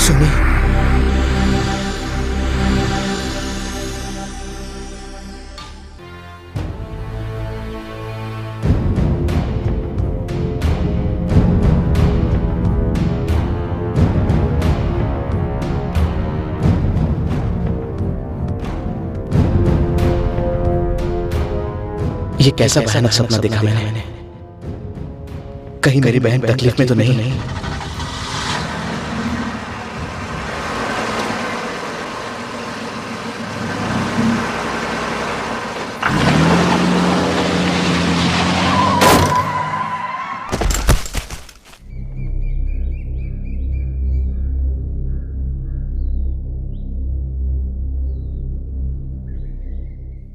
सोनी, ये कैसा भयानक सपना देखा मैंने? कहीं मेरी बहन तकलीफ में तो नहीं?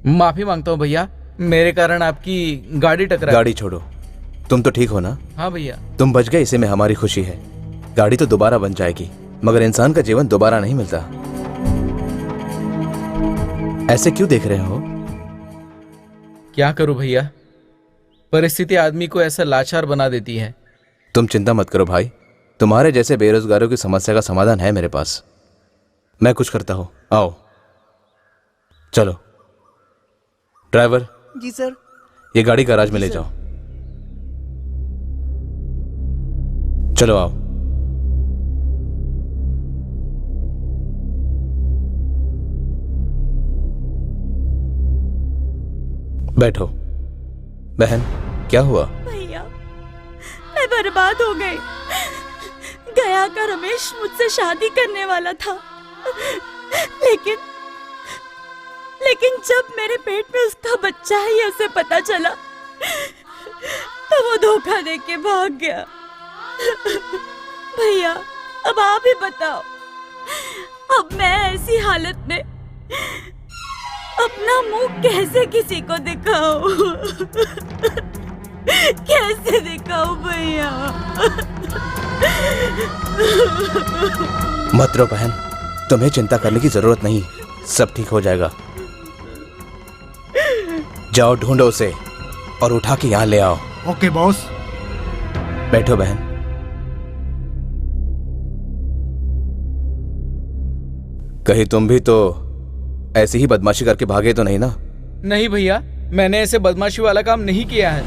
माफी मांगता हूँ भैया, मेरे कारण आपकी गाड़ी टकरा। गाड़ी छोड़ो, तुम तो ठीक हो ना? हाँ भैया। तुम बच गए, इसी में हमारी खुशी है। गाड़ी तो दोबारा बन जाएगी, मगर इंसान का जीवन दोबारा नहीं मिलता। ऐसे क्यों देख रहे हो? क्या करूं भैया, परिस्थिति आदमी को ऐसा लाचार बना देती है। तुम चिंता मत करो भाई, तुम्हारे जैसे बेरोजगारों की समस्या का समाधान है मेरे पास। मैं कुछ करता हूं, आओ। चलो ड्राइवर। जी सर। ये गाड़ी गैराज में ले जाओ। चलो आओ। बैठो। बहन, क्या हुआ? भैया, मैं बर्बाद हो गई। गया का रमेश मुझसे शादी करने वाला था, लेकिन जब मेरे पेट में उसका बच्चा है ये उसे पता चला तो वो धोखा देके भाग गया। भैया, अब आप ही बताओ, अब मैं ऐसी हालत में अपना मुंह कैसे किसी को दिखाऊं? कैसे दिखाऊं भैया? मत रो बहन, तुम्हें चिंता करने की जरूरत नहीं, सब ठीक हो जाएगा। जाओ ढूंढो उसे और उठा के यहाँ ले आओ। Okay boss. बैठो बहन। कहीं तुम भी तो ऐसी ही बदमाशी करके भागे तो नहीं ना? नहीं भैया, मैंने ऐसे बदमाशी वाला काम नहीं किया है।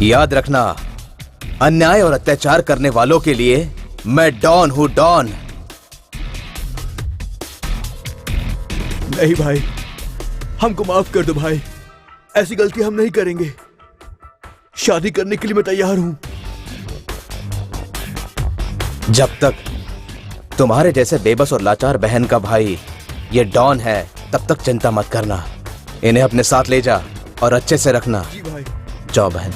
याद रखना, अन्याय और अत्याचार करने वालों के लिए मैं डॉन हूं, डॉन। नहीं भाई, हमको माफ कर दो भाई, ऐसी गलती हम नहीं करेंगे। शादी करने के लिए मैं तैयार हूं। जब तक तुम्हारे जैसे बेबस और लाचार बहन का भाई ये डॉन है, तब तक चिंता मत करना। इन्हें अपने साथ ले जा और अच्छे से रखना। जी भाई। जाओ बहन।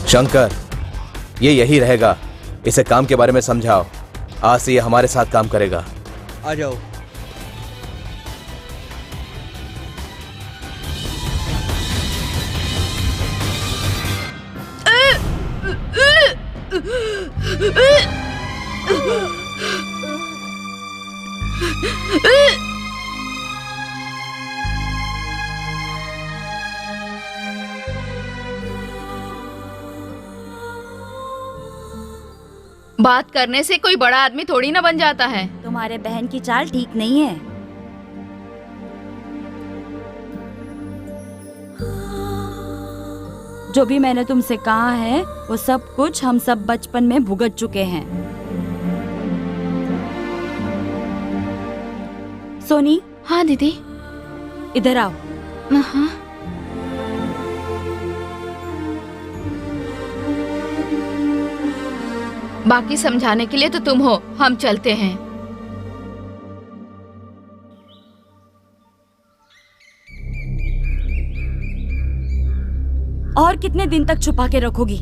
शंकर, ये यही रहेगा, इसे काम के बारे में समझाओ। आज से ये हमारे साथ काम करेगा। आ जाओ। बात करने से कोई बड़ा आदमी थोड़ी ना बन जाता है। तुम्हारे बहन की चाल ठीक नहीं है। जो भी मैंने तुमसे कहा है वो सब कुछ हम सब बचपन में भुगत चुके हैं। सोनी। हाँ दीदी। इधर आओ। हाँ। बाकी समझाने के लिए तो तुम हो, हम चलते हैं। और कितने दिन तक छुपा के रखोगी?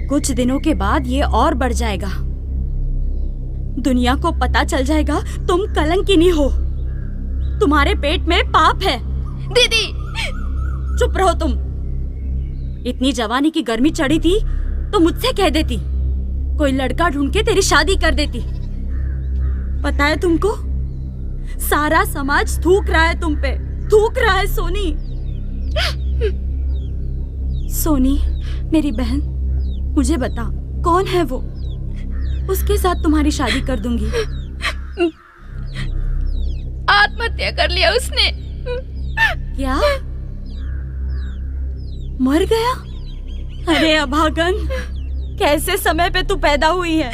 कुछ दिनों के बाद ये और बढ़ जाएगा। दुनिया को पता चल जाएगा तुम कलंकिनी हो, तुम्हारे पेट में पाप है। दीदी चुप रहो तुम। इतनी जवानी की गर्मी चढ़ी थी तो मुझसे कह देती, कोई लड़का ढूंढ के तेरी शादी कर देती। पता है तुमको, सारा समाज थूक रहा है तुम पे, थूक रहा है सोनी। सोनी मेरी बहन, मुझे बता कौन है वो? उसके साथ तुम्हारी शादी कर दूंगी। आत्महत्या कर लिया उसने। क्या? मर गया? अरे अभागन, कैसे समय पे तू पैदा हुई है।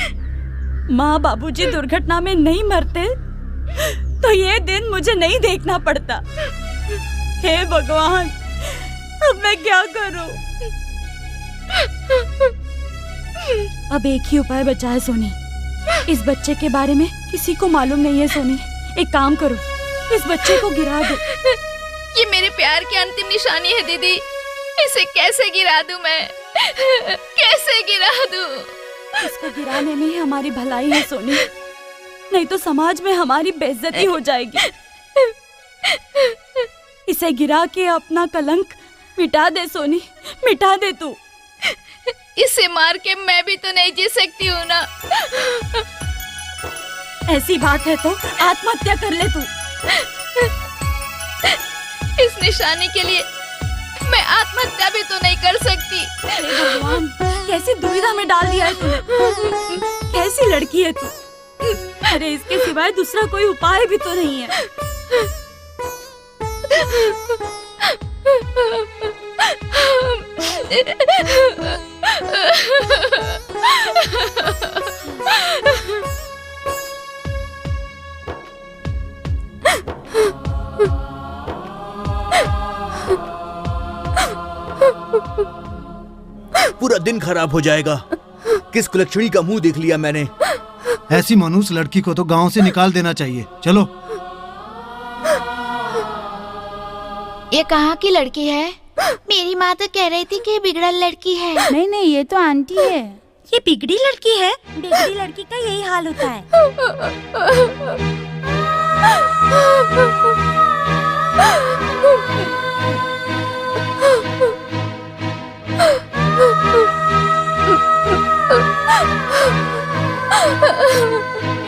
माँ बाबूजी दुर्घटना में नहीं मरते तो ये दिन मुझे नहीं देखना पड़ता। हे भगवान, अब मैं क्या करूं? अब एक ही उपाय बचा है सोनी। इस बच्चे के बारे में किसी को मालूम नहीं है सोनी। एक काम करो, इस बच्चे को गिरा दो। ये मेरे प्यार की अंतिम निशानी है दीदी, इसे कैसे गिरा दूं मैं? कैसे गिरा दूं? इसको गिराने में ही हमारी भलाई है सोनी, नहीं तो समाज में हमारी बेइज्जती हो जाएगी। इसे गिरा के अपना कलंक मिटा दे सोनी, मिटा दे तू। इसे मार के मैं भी तो नहीं जी सकती हूँ ना। ऐसी बात है तो आत्महत्या कर ले तू। इस निशानी के लिए मैं आत्महत्या भी तो नहीं कर सकती। हे भगवान, कैसी दुविधा में डाल दिया है तूने। कैसी लड़की है तू। अरे इसके सिवाय दूसरा कोई उपाय भी तो नहीं है। पूरा दिन खराब हो जाएगा। किस कुलक्षणी का मुंह देख लिया मैंने। ऐसी मनुष्य लड़की को तो गांव से निकाल देना चाहिए। चलो। ये कहाँ की लड़की है? मेरी माँ तो कह रही थी कि बिगड़ल लड़की है। नहीं नहीं, ये तो आंटी है। ये बिगड़ी लड़की है। बिगड़ी लड़की का यही हाल होता है।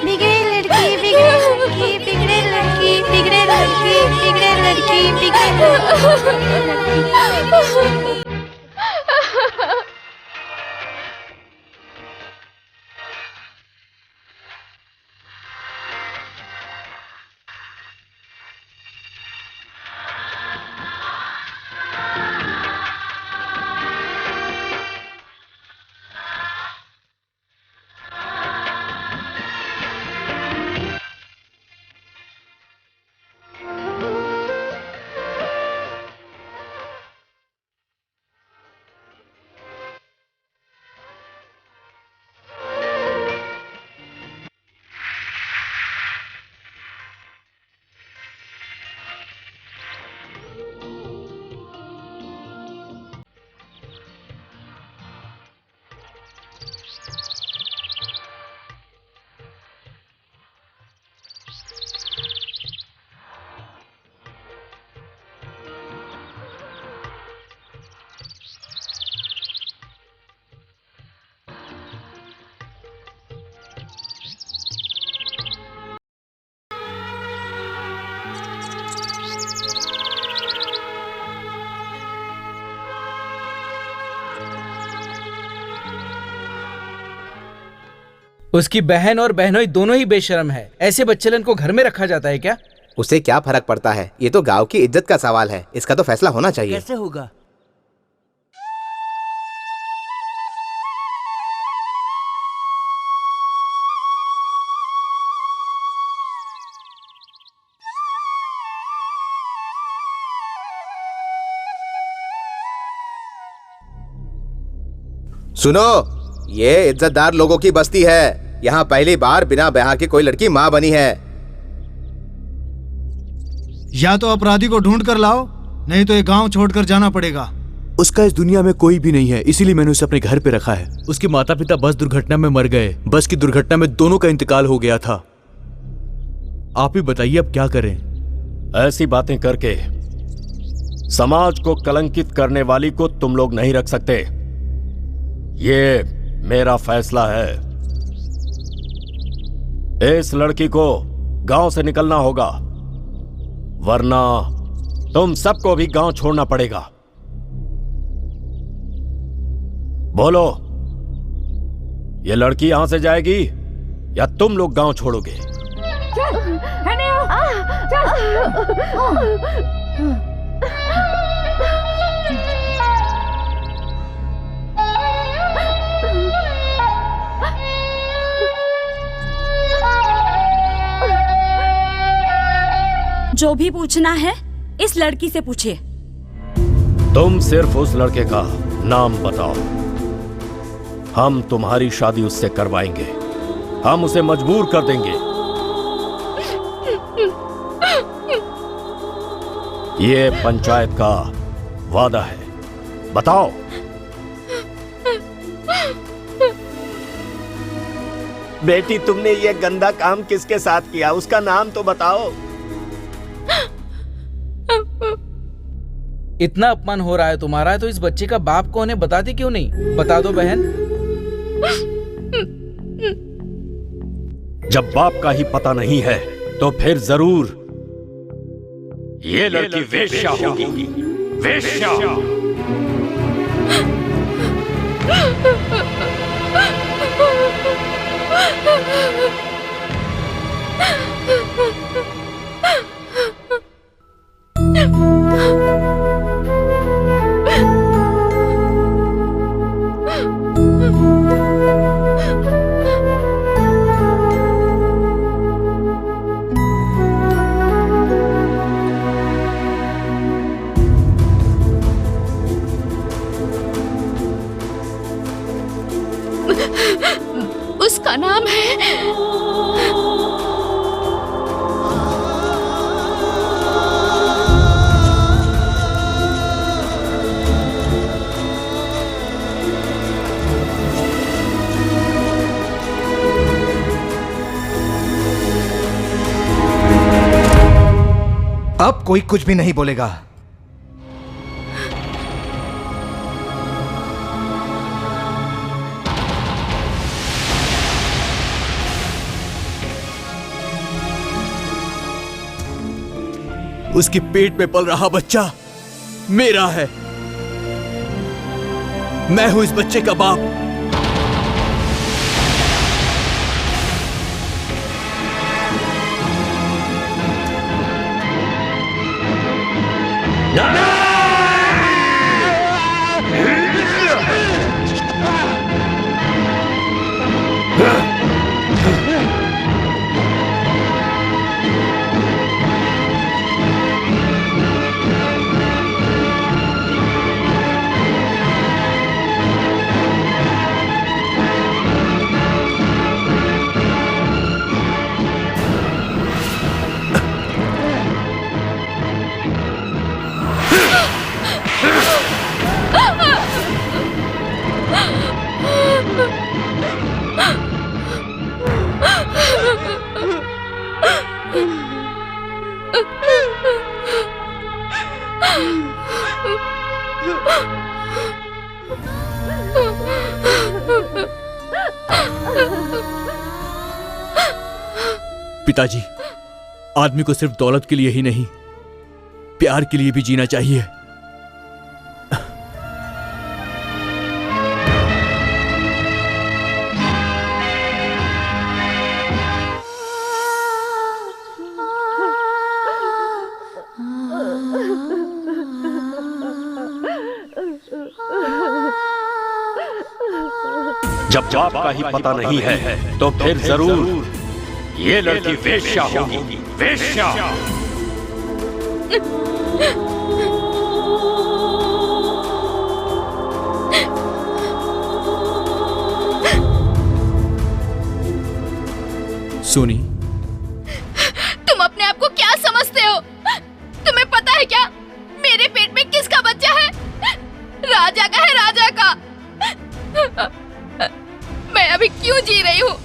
बिगड़े लड़की, बिगड़े लड़की, बिगड़े लड़की, बिगड़े लड़की, बिगड़े लड़की, बिगड़े लड़की। उसकी बहन और बहनोई दोनों ही बेशर्म है। ऐसे बच्चलन को घर में रखा जाता है क्या? उसे क्या फर्क पड़ता है? ये तो गांव की इज्जत का सवाल है। इसका तो फैसला होना चाहिए। कैसे होगा? सुनो, ये इज्जतदार लोगों की बस्ती है। यहाँ पहली बार बिना ब्याह की कोई लड़की माँ बनी है। या तो अपराधी को ढूंढ कर लाओ, नहीं तो ये गांव छोड़कर जाना पड़ेगा। उसका इस दुनिया में कोई भी नहीं है, इसीलिए मैंने उसे अपने घर पे रखा है। उसके माता पिता बस दुर्घटना में मर गए। बस की दुर्घटना में दोनों का इंतकाल हो गया था। आप ही बताइए अब क्या करें। ऐसी बातें करके समाज को कलंकित करने वाली को तुम लोग नहीं रख सकते। ये मेरा फैसला है। इस लड़की को गांव से निकलना होगा, वरना तुम सबको भी गांव छोड़ना पड़ेगा। बोलो, ये लड़की यहां से जाएगी या तुम लोग गांव छोड़ोगे? जो भी पूछना है इस लड़की से पूछिए। तुम सिर्फ उस लड़के का नाम बताओ, हम तुम्हारी शादी उससे करवाएंगे। हम उसे मजबूर कर देंगे। ये पंचायत का वादा है। बताओ। बेटी, तुमने ये गंदा काम किसके साथ किया? उसका नाम तो बताओ। इतना अपमान हो रहा है तुम्हारा तो इस बच्चे का बाप कौन है बताती क्यों नहीं? बता दो बहन। जब बाप का ही पता नहीं है तो फिर जरूर ये लड़की वेश्या होगी। वेश्या। उसका नाम है अब कोई कुछ भी नहीं बोलेगा। उसके पेट में पल रहा बच्चा मेरा है। मैं हूं इस बच्चे का बाप। पिताजी, आदमी को सिर्फ दौलत के लिए ही नहीं, प्यार के लिए भी जीना चाहिए। जब बाप का ही पता नहीं है तो फिर जरूर ये लड़की वेश्या होगी। वेश्या। सोनी, तुम अपने आप को क्या समझते हो? तुम्हें पता है क्या मेरे पेट में किसका बच्चा है? राजा का है, राजा का। मैं अभी क्यों जी रही हूँ?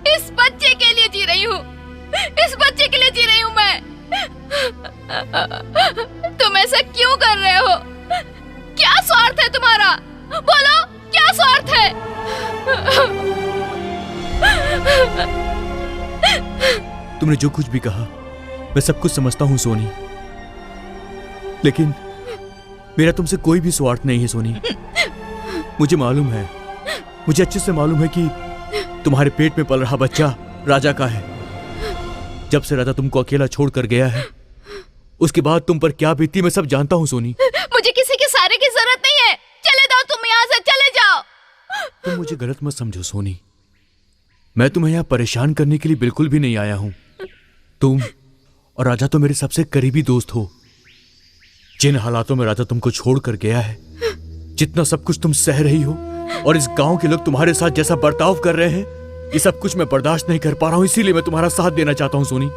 इस बच्चे के लिए जी रही हूँ। इस बच्चे के लिए जी रही हूँ मैं। तुम ऐसा क्यों कर रहे हो? क्या स्वार्थ है तुम्हारा? बोलो, क्या स्वार्थ है? तुमने जो कुछ भी कहा मैं सब कुछ समझता हूं सोनी, लेकिन मेरा तुमसे कोई भी स्वार्थ नहीं है सोनी। मुझे मालूम है, मुझे अच्छे से मालूम है कि तुम्हारे पेट में पल रहा बच्चा राजा का है। जब से राजा तुमको अकेला छोड़कर गया है, उसके बाद तुम पर क्या बीती मैं सब जानता हूं सोनी। मुझे किसी के सहारे की जरूरत नहीं है। चले जाओ, तुम यहाँ से चले जाओ। तुम मुझे गलत मत समझो सोनी, मैं तुम्हें यहाँ परेशान करने के लिए बिल्कुल भी नहीं आया हूं। तुम और राजा तो मेरे सबसे करीबी दोस्त हो। जिन हालातों में राजा तुमको छोड़कर गया है, जितना सब कुछ तुम सह रही हो और इस गांव के लोग तुम्हारे साथ जैसा बर्ताव कर रहे हैं, ये सब कुछ मैं बर्दाश्त नहीं कर पा रहा हूं। इसीलिए मैं तुम्हारा साथ देना चाहता हूं सोनी,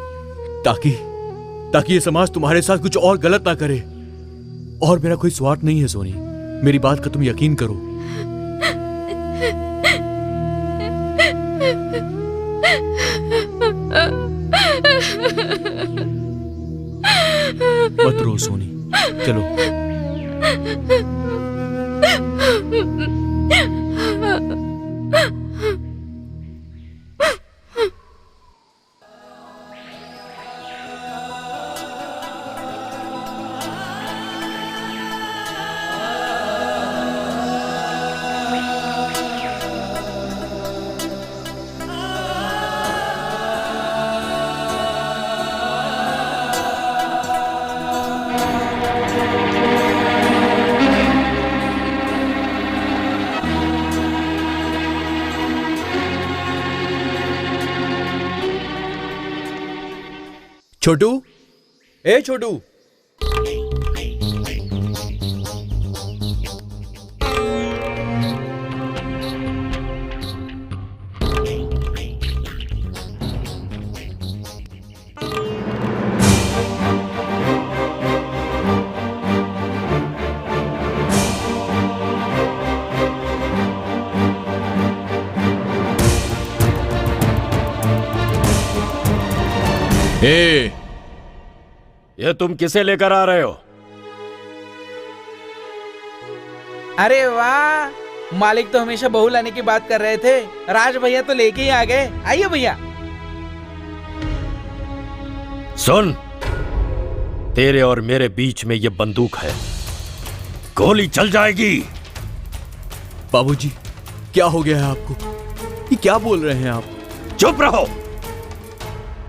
ताकि ये समाज तुम्हारे साथ कुछ और गलत ना करे। और मेरा कोई स्वार्थ नहीं है सोनी, मेरी बात का तुम यकीन करो। मत रो सोनी, चलो। छोटू, ए छोटू। ए, ये तुम किसे लेकर आ रहे हो? अरे वाह, मालिक तो हमेशा बहू लाने की बात कर रहे थे, राज भैया तो लेके ही आ गए। आइए भैया। सुन, तेरे और मेरे बीच में ये बंदूक है, गोली चल जाएगी। बाबूजी, क्या हो गया है आपको? ये क्या बोल रहे हैं आप? चुप रहो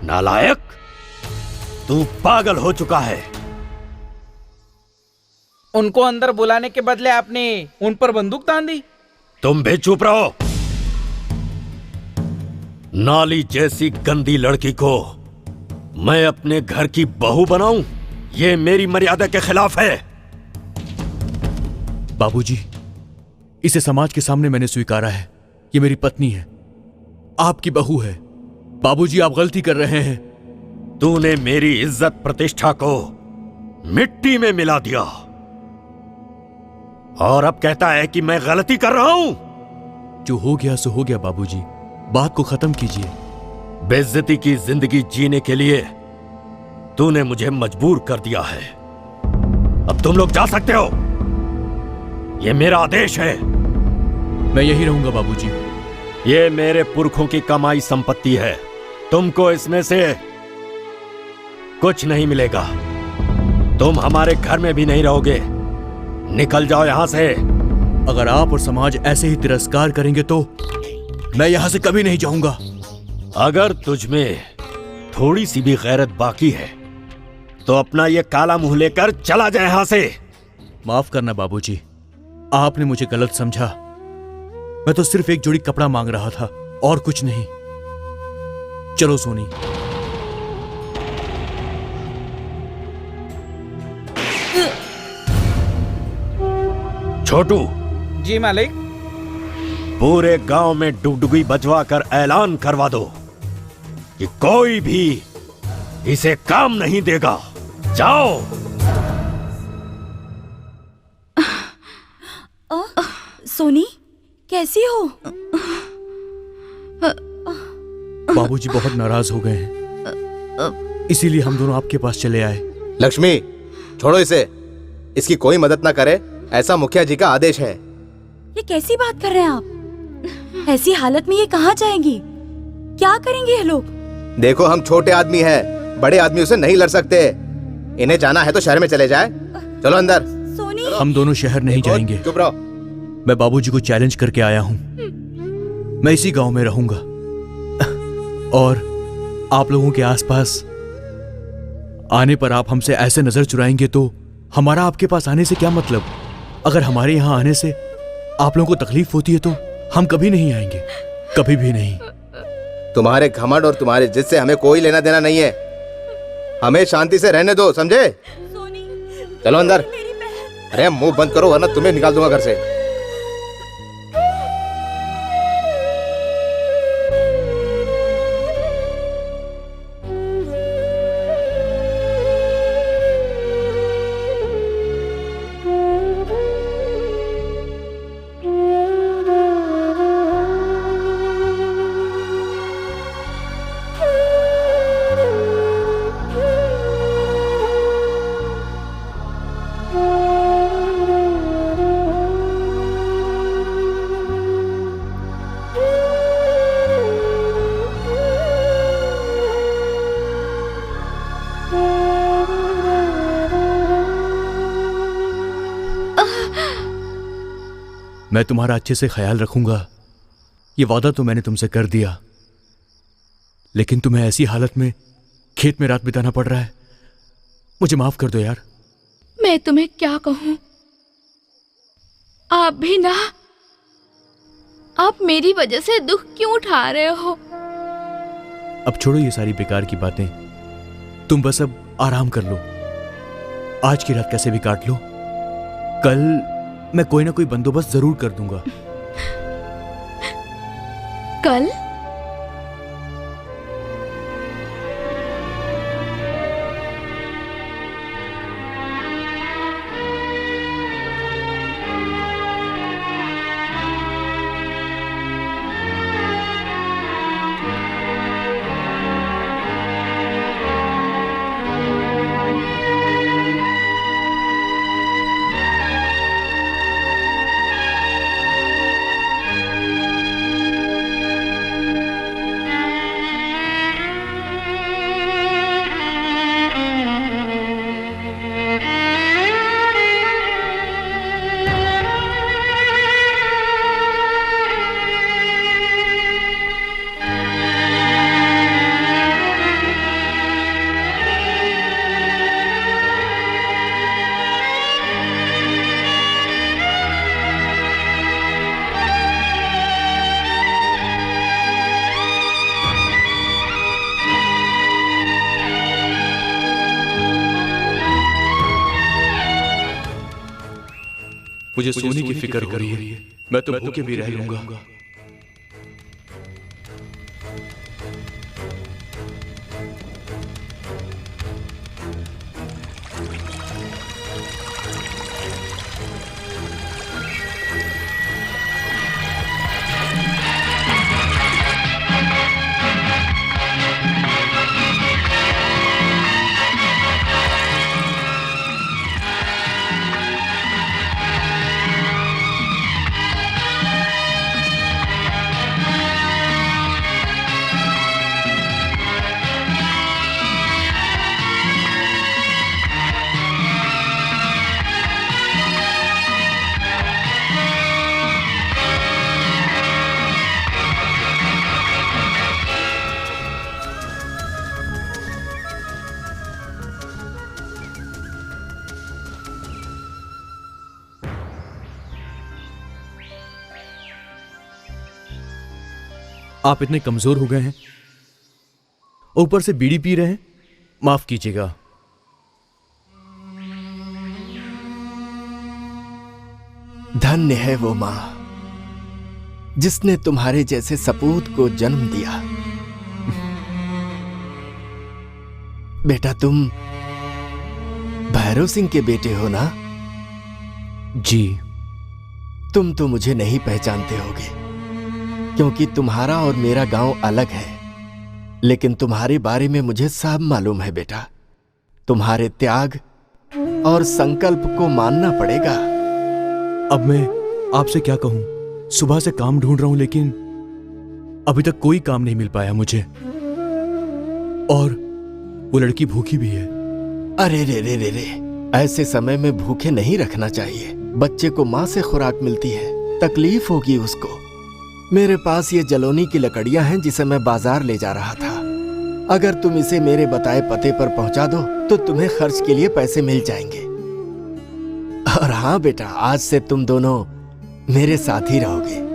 नालायक, तू पागल हो चुका है। उनको अंदर बुलाने के बदले आपने उन पर बंदूक तान दी। तुम भी चुप रहो। नाली जैसी गंदी लड़की को मैं अपने घर की बहू बनाऊं, ये मेरी मर्यादा के खिलाफ है। बाबूजी, इसे समाज के सामने मैंने स्वीकारा है। ये मेरी पत्नी है, आपकी बहू है। बाबूजी, आप गलती कर रहे हैं। तूने मेरी इज्जत प्रतिष्ठा को मिट्टी में मिला दिया और अब कहता है कि मैं गलती कर रहा हूं। जो हो गया सो हो गया बाबूजी, बात को खत्म कीजिए। बेइज्जती की जिंदगी जीने के लिए तूने मुझे मजबूर कर दिया है। अब तुम लोग जा सकते हो, यह मेरा आदेश है। मैं यही रहूंगा बाबूजी। ये मेरे पुरखों की कमाई संपत्ति है, तुमको इसमें से कुछ नहीं मिलेगा। तुम हमारे घर में भी नहीं रहोगे, निकल जाओ यहां से। अगर आप और समाज ऐसे ही तिरस्कार करेंगे तो मैं यहां से कभी नहीं जाऊंगा। अगर तुझमें थोड़ी सी भी गैरत बाकी है तो अपना ये काला मुंह लेकर चला जाए यहां से। माफ करना बाबूजी, आपने मुझे गलत समझा। मैं तो सिर्फ एक जोड़ी कपड़ा मांग रहा था और कुछ नहीं। चलो सोनी। छोटू। जी मालिक। पूरे गांव में डुगडुगी बजवा कर ऐलान करवा दो कि कोई भी इसे काम नहीं देगा। जाओ। सोनी, कैसी हो? बाबूजी बहुत नाराज हो गए हैं, इसीलिए हम दोनों आपके पास चले आए। लक्ष्मी, छोड़ो इसे, इसकी कोई मदद ना करे, ऐसा मुखिया जी का आदेश है। ये कैसी बात कर रहे हैं आप? ऐसी हालत में ये कहाँ जाएगी? क्या करेंगे ये लोग? देखो, हम छोटे आदमी हैं, बड़े आदमियों से नहीं लड़ सकते। इन्हें जाना है तो शहर में चले जाए। चलो अंदर। सोनी, हम दोनों शहर नहीं जाएंगे। चुप रहो। मैं बाबूजी को चैलेंज करके आया हूं। मैं इसी गांव में रहूंगा और आप लोगों के आसपास आने पर आप हमसे ऐसे नजर चुराएंगे तो हमारा आपके पास आने से क्या मतलब? अगर हमारे यहां आने से आप लोगों को तकलीफ होती है तो हम कभी नहीं आएंगे, कभी भी नहीं। तुम्हारे घमंड और तुम्हारे जिद से हमें कोई लेना देना नहीं है। हमें शांति से रहने दो, समझे? चलो अंदर। अरे मुंह बंद करो वरना तुम्हें निकाल दूंगा घर से। मैं तुम्हारा अच्छे से ख्याल रखूंगा, ये वादा तो मैंने तुमसे कर दिया, लेकिन तुम्हें ऐसी हालत में खेत में रात बिताना पड़ रहा है। मुझे माफ कर दो यार। मैं तुम्हें क्या कहूं, आप भी ना, आप मेरी वजह से दुख क्यों उठा रहे हो? अब छोड़ो ये सारी बेकार की बातें, तुम बस अब आराम कर लो, आज की रात कैसे भी काट लो, कल मैं कोई ना कोई बंदोबस्त जरूर कर दूंगा। कल? मुझे सोने की फिक्र हो रही है, मैं तो भूखे भी रह लूंगा। आप इतने कमजोर हो गए हैं, ऊपर से बीड़ी पी रहे हैं, माफ कीजिएगा। धन्य है वो मां जिसने तुम्हारे जैसे सपूत को जन्म दिया। बेटा तुम भैरव सिंह के बेटे हो ना? जी। तुम तो मुझे नहीं पहचानते होगे क्योंकि तुम्हारा और मेरा गांव अलग है, लेकिन तुम्हारे बारे में मुझे सब मालूम है बेटा। तुम्हारे त्याग और संकल्प को मानना पड़ेगा। अब मैं आपसे क्या कहूं, सुबह से काम ढूंढ रहा हूं लेकिन अभी तक कोई काम नहीं मिल पाया मुझे, और वो लड़की भूखी भी है। अरे रे रे रे रे, ऐसे समय में भूखे नहीं रखना चाहिए। बच्चे को मां से खुराक मिलती है, तकलीफ होगी उसको। मेरे पास ये जलोनी की लकड़ियां हैं जिसे मैं बाजार ले जा रहा था। अगर तुम इसे मेरे बताए पते पर पहुंचा दो तो तुम्हें खर्च के लिए पैसे मिल जाएंगे। और हाँ बेटा, आज से तुम दोनों मेरे साथ ही रहोगे।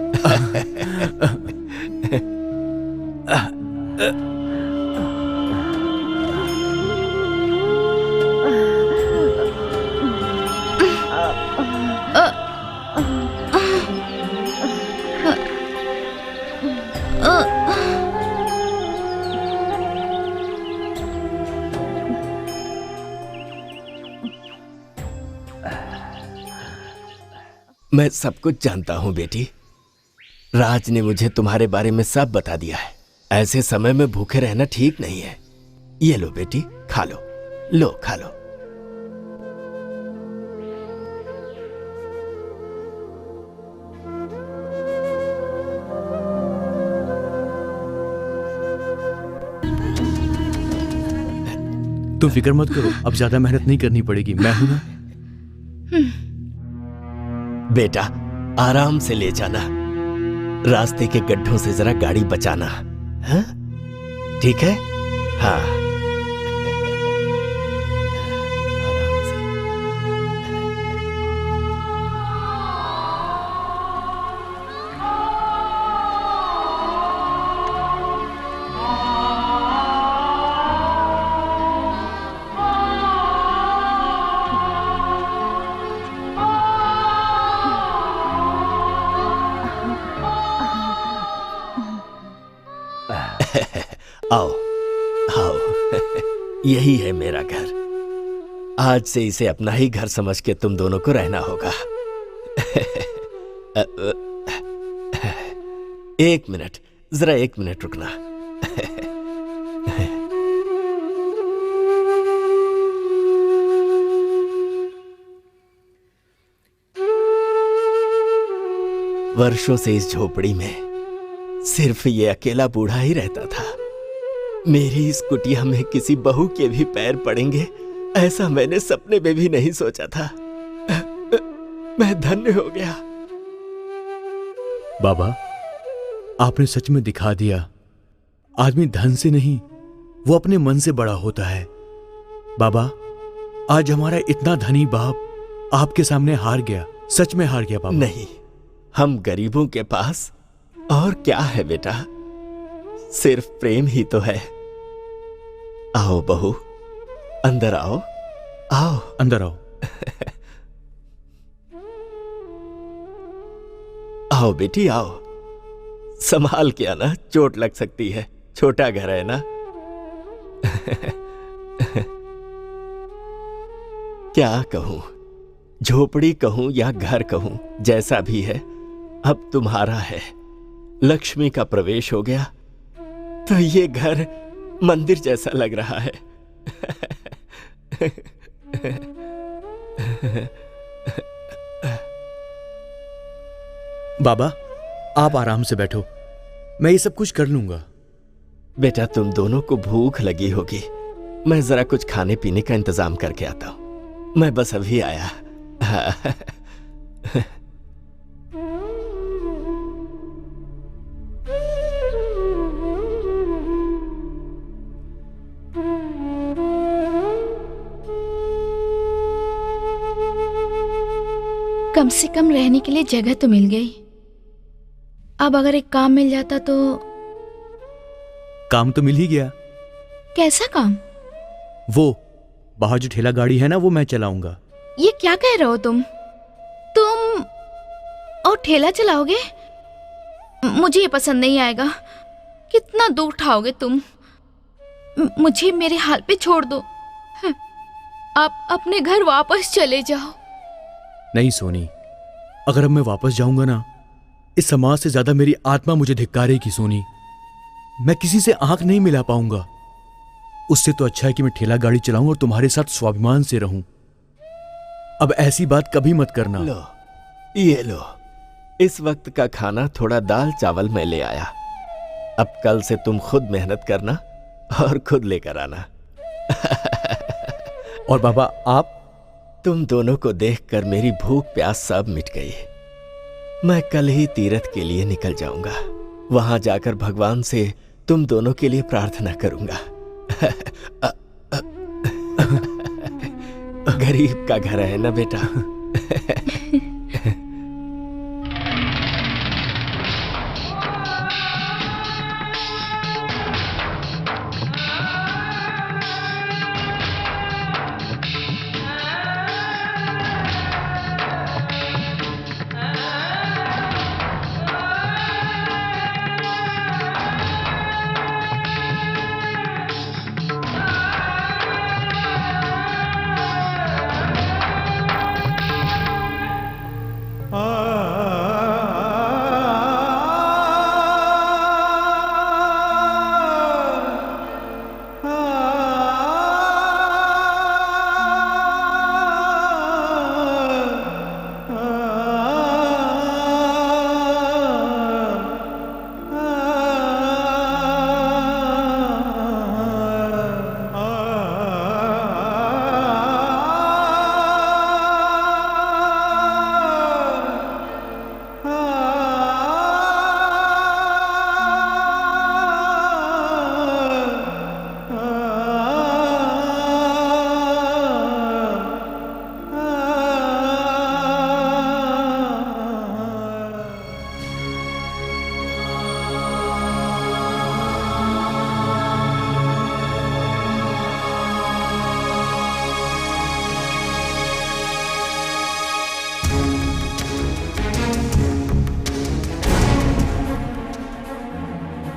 मैं सब कुछ जानता हूं बेटी। राज ने मुझे तुम्हारे बारे में सब बता दिया है। ऐसे समय में भूखे रहना ठीक नहीं है। ये लो बेटी, खा लो, लो खा लो। तुम फिक्र मत करो, अब ज्यादा मेहनत नहीं करनी पड़ेगी, मैं हूं ना। बेटा आराम से ले जाना, रास्ते के गड्ढों से जरा गाड़ी बचाना, हाँ? ठीक है? हाँ। आराम से। आओ आओ, यही है मेरा घर। आज से इसे अपना ही घर समझ के तुम दोनों को रहना होगा। एक मिनट, जरा एक मिनट रुकना। वर्षों से इस झोपड़ी में सिर्फ ये अकेला बूढ़ा ही रहता था। मेरी इस कुटिया में किसी बहू के भी पैर पड़ेंगे, ऐसा मैंने सपने में भी नहीं सोचा था। मैं धन्य हो गया। बाबा, आपने सच में दिखा दिया, आदमी धन से नहीं, वो अपने मन से बड़ा होता है। बाबा, आज हमारा इतना धनी बाप आपके सामने हार गया, सच में हार गया बाबा। नहीं, हम गरीबों के पास और क्या है बेटा, सिर्फ प्रेम ही तो है। आओ बहू, अंदर आओ, आओ अंदर आओ। आओ बेटी आओ, संभाल के आना, चोट लग सकती है, छोटा घर है ना। क्या कहूं, झोपड़ी कहूं या घर कहूं, जैसा भी है अब तुम्हारा है। लक्ष्मी का प्रवेश हो गया तो ये घर मंदिर जैसा लग रहा है। बाबा, आप आराम से बैठो, मैं ये सब कुछ कर लूंगा। बेटा, तुम दोनों को भूख लगी होगी, मैं जरा कुछ खाने पीने का इंतजाम करके आता हूं। मैं बस अभी आया। कम से कम रहने के लिए जगह तो मिल गई। अब अगर एक काम मिल जाता तो। काम तो मिल ही गया। कैसा काम? वो बाहर जो ठेला गाड़ी है ना, वो मैं चलाऊंगा। ये क्या कह रहे हो तुम और ठेला चलाओगे? मुझे ये पसंद नहीं आएगा। कितना दूर उठाओगे तुम? मुझे मेरे हाल पे छोड़ दो। आप अपने घर वापस चले जाओ। नहीं सोनी, अगर अब मैं वापस जाऊंगा ना, इस समाज से ज्यादा मेरी आत्मा मुझे धिक्कारेगी सोनी। मैं किसी से आंख नहीं मिला पाऊंगा। उससे तो अच्छा है कि मैं ठेला गाड़ी चलाऊं और तुम्हारे साथ स्वाभिमान से रहूं। अब ऐसी बात कभी मत करना। लो, ये लो, इस वक्त का खाना थोड़ा दाल चावल मैं ले आया। अब कल से तुम खुद मेहनत करना और खुद लेकर आना। और बाबा, आप? तुम दोनों को देखकर मेरी भूख प्यास सब मिट गई। मैं कल ही तीर्थ के लिए निकल जाऊंगा। वहां जाकर भगवान से तुम दोनों के लिए प्रार्थना करूंगा। गरीब का घर है ना बेटा।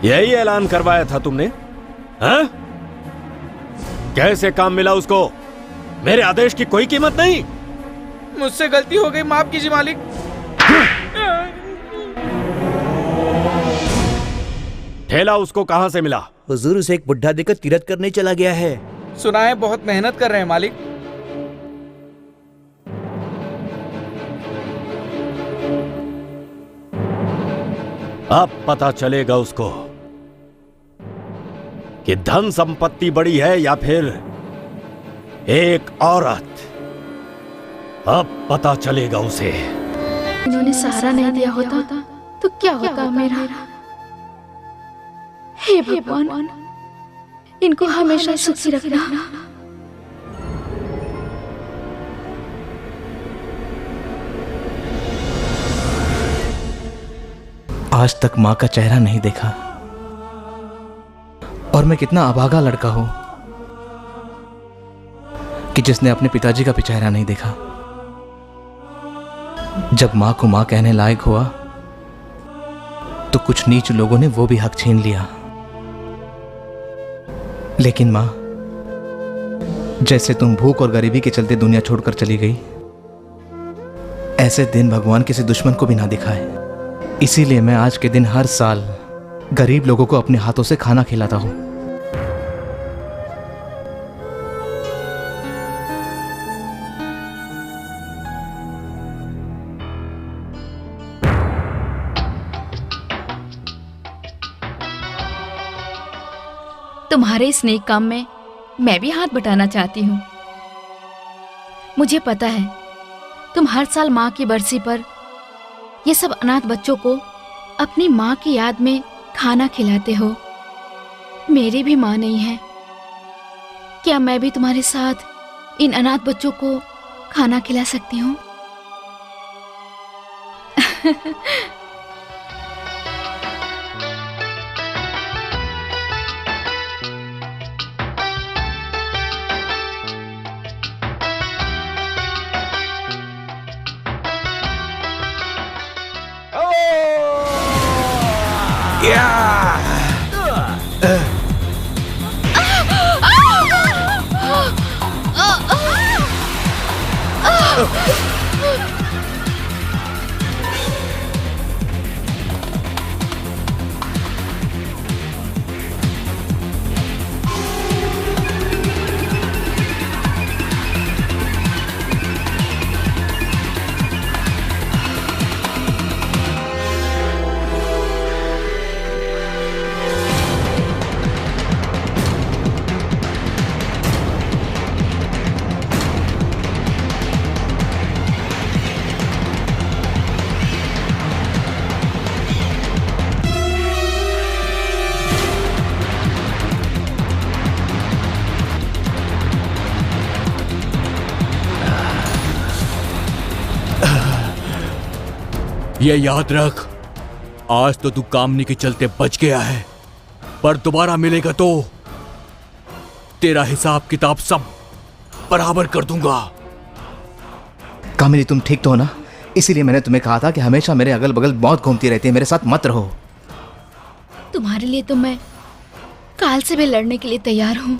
यही ऐलान करवाया था तुमने, हाँ? कैसे काम मिला उसको? मेरे आदेश की कोई कीमत नहीं। मुझसे गलती हो गई, माफ कीजिए मालिक। ठेला उसको कहां से मिला? हुजूर, उसे एक बुढ़ा देकर तीरथ करने चला गया है। सुना है बहुत मेहनत कर रहे हैं मालिक। अब पता चलेगा उसको कि धन संपत्ति बड़ी है या फिर एक औरत। अब पता चलेगा उसे। इन्होंने सहारा नहीं दिया होता तो क्या होता मेरा। हे भगवान, इनको हमेशा सुखी रखना। आज तक माँ का चेहरा नहीं देखा, और मैं कितना अभागा लड़का हूं कि जिसने अपने पिताजी का भी चेहरा नहीं देखा। जब माँ को माँ कहने लायक हुआ तो कुछ नीच लोगों ने वो भी हक छीन लिया। लेकिन माँ, जैसे तुम भूख और गरीबी के चलते दुनिया छोड़कर चली गई, ऐसे दिन भगवान किसी दुश्मन को भी ना दिखाए। इसीलिए मैं आज के दिन हर साल गरीब लोगों को अपने हाथों से खाना खिलाता हूं। तुम्हारे इस नेक काम में मैं भी हाथ बटाना चाहती हूँ। मुझे पता है तुम हर साल माँ की बरसी पर ये सब अनाथ बच्चों को अपनी माँ की याद में खाना खिलाते हो। मेरी भी माँ नहीं है, क्या मैं भी तुम्हारे साथ इन अनाथ बच्चों को खाना खिला सकती हूँ? ये याद रख, आज तो तू कामनी के चलते बच गया है, पर दोबारा मिलेगा तो तेरा हिसाब किताब सब बराबर कर दूंगा। कामिनी, तुम ठीक तो हो ना? इसीलिए मैंने तुम्हें कहा था कि हमेशा मेरे अगल बगल मौत घूमती रहती है, मेरे साथ मत रहो। तुम्हारे लिए तो मैं काल से भी लड़ने के लिए तैयार हूँ।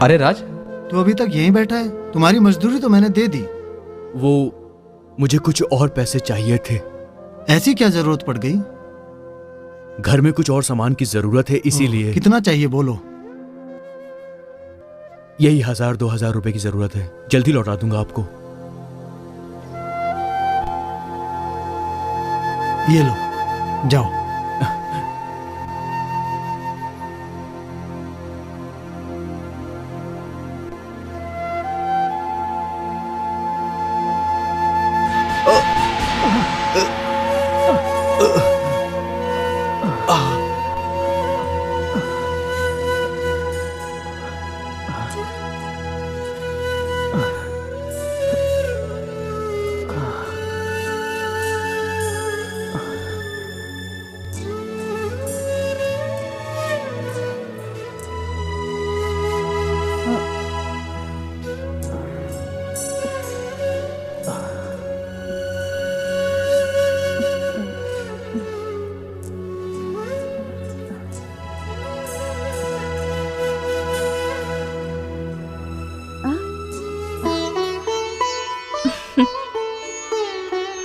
अरे राज, तो अभी तक यहीं बैठा है? तुम्हारी मजदूरी तो मैंने दे दी। वो मुझे कुछ और पैसे चाहिए थे। ऐसी क्या जरूरत पड़ गई? घर में कुछ और सामान की जरूरत है, इसीलिए। कितना चाहिए बोलो? यही 1000-2000 रुपए की जरूरत है, जल्दी लौटा दूंगा आपको। ये लो, जाओ।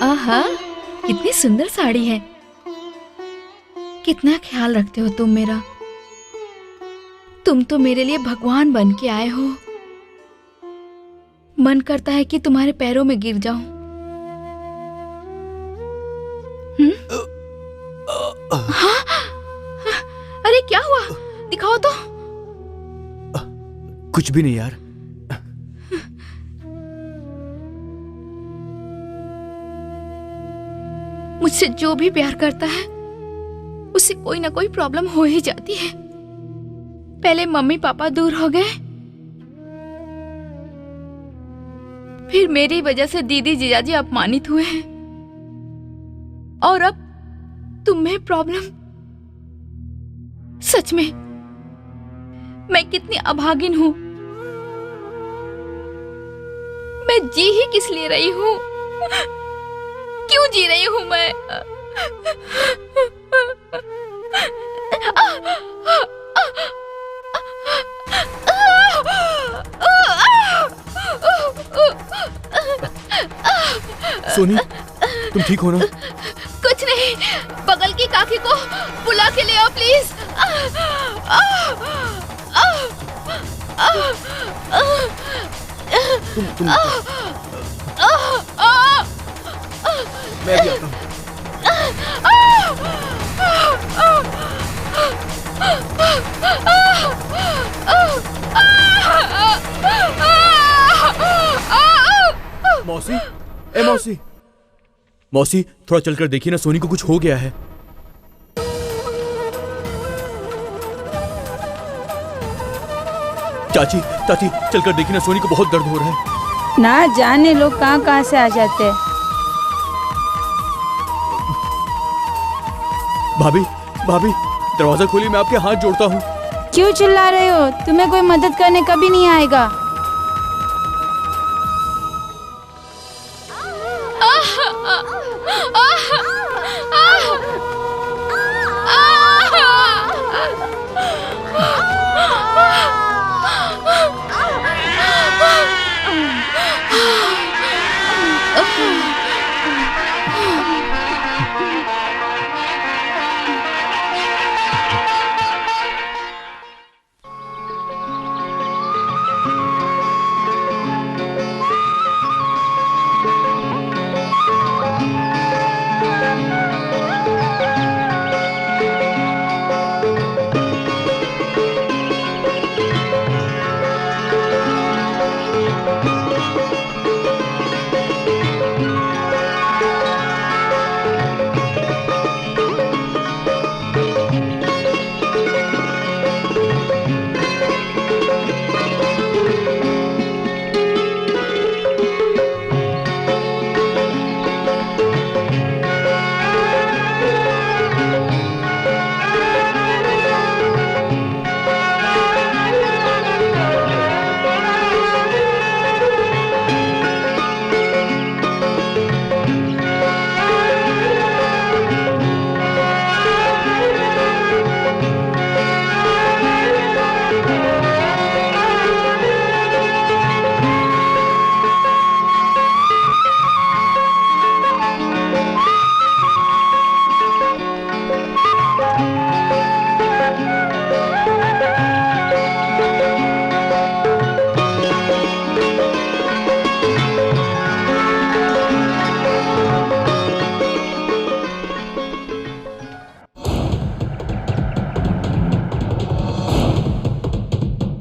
आहा, कितनी सुंदर साड़ी है। कितना ख्याल रखते हो तुम मेरा। तुम तो मेरे लिए भगवान बन के आए हो। मन करता है कि तुम्हारे पैरों में गिर जाऊं। हाँ? अरे क्या हुआ? दिखाओ तो। कुछ भी नहीं यार। मुझसे जो भी प्यार करता है उससे कोई ना कोई प्रॉब्लम हो ही जाती है। पहले मम्मी पापा दूर हो गए, फिर मेरी वजह से दीदी जीजाजी अपमानित हुए हैं, और अब तुम्हें प्रॉब्लम। सच में मैं कितनी अभागिन हूं। मैं जी ही किस लिए रही हूं? क्यों जी रही हूं मैं? सोनी, तुम ठीक हो ना? कुछ नहीं, बगल की काकी को बुला के ले आओ प्लीज। तुम मैं भी आता हूँ। मौसी, ए मौसी, मौसी थोड़ा चलकर देखिए ना, सोनी को कुछ हो गया है। चाची, चाची चलकर देखिए ना, सोनी को बहुत दर्द हो रहा है। ना जाने लोग कहाँ कहाँ से आ जाते हैं। भाभी, भाभी दरवाजा खोलिए, मैं आपके हाथ जोड़ता हूँ। क्यों चिल्ला रहे हो? तुम्हें कोई मदद करने कभी नहीं आएगा।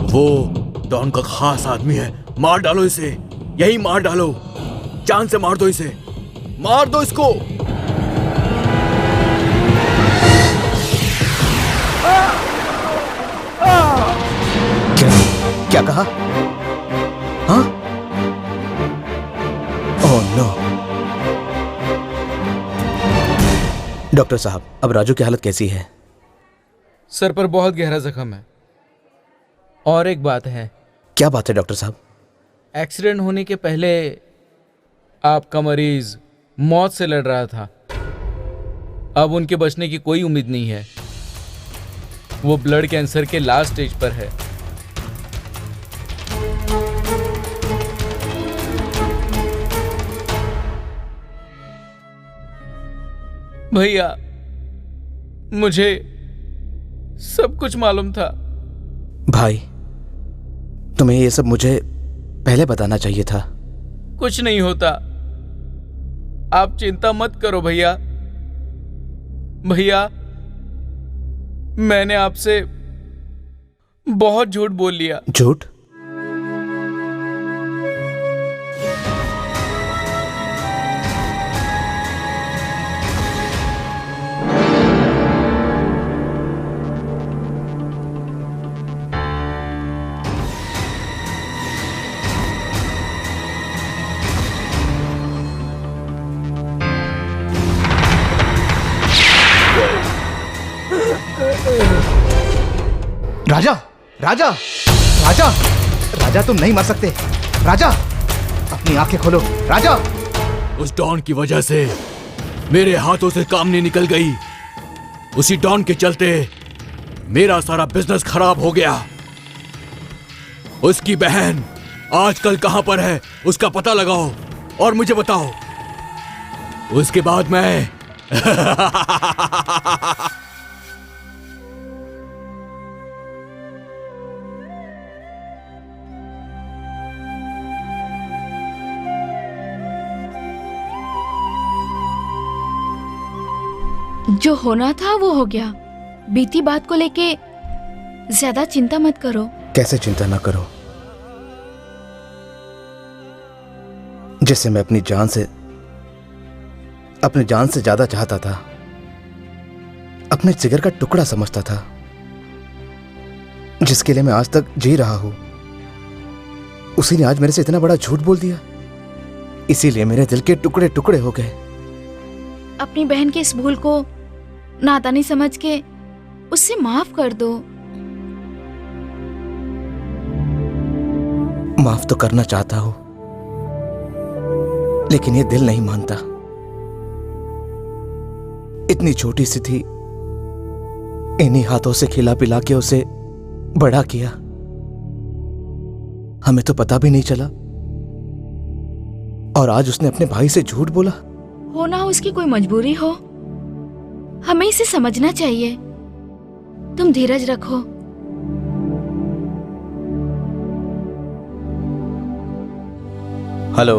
वो डॉन का खास आदमी है, मार डालो इसे, यही मार डालो, जान से मार दो इसे, मार दो इसको। क्या कहा? हाँ? Oh no. डॉक्टर साहब, अब राजू की हालत कैसी है? सर पर बहुत गहरा जख्म है। और एक बात है। क्या बात है डॉक्टर साहब? एक्सीडेंट होने के पहले आपका मरीज मौत से लड़ रहा था। अब उनके बचने की कोई उम्मीद नहीं है। वो ब्लड कैंसर के लास्ट स्टेज पर है। भैया, मुझे सब कुछ मालूम था। भाई, तुम्हें ये सब मुझे पहले बताना चाहिए था। कुछ नहीं होता, आप चिंता मत करो भैया। भैया, मैंने आपसे बहुत झूठ बोल लिया। झूठ? राजा, राजा, राजा, राजा, तुम नहीं मर सकते। राजा, अपनी आंखें खोलो। राजा, उस डॉन की वजह से मेरे हाथों से काम नहीं निकल गई। उसी डॉन के चलते मेरा सारा बिजनेस खराब हो गया। उसकी बहन आजकल कहां पर है, उसका पता लगाओ और मुझे बताओ। उसके बाद मैं जो होना था वो हो गया। बीती बात को लेके ज्यादा चिंता मत करो। कैसे चिंता ना करो? जिसे मैं अपनी जान से ज्यादा चाहता था, अपने जिगर का टुकड़ा समझता था, जिसके लिए मैं आज तक जी रहा हूं, उसी ने आज मेरे से इतना बड़ा झूठ बोल दिया। इसीलिए मेरे दिल के टुकड़े टुकड़े हो गए। अपनी बहन की इस भूल को नादानी समझ के उससे माफ कर दो। माफ तो करना चाहता हूं, लेकिन ये दिल नहीं मानता। इतनी छोटी सी थी, इन्हीं हाथों से खिला पिला के उसे बड़ा किया। हमें तो पता भी नहीं चला, और आज उसने अपने भाई से झूठ बोला। हो ना हो उसकी कोई मजबूरी हो, हमें इसे समझना चाहिए। तुम धीरज रखो। हेलो,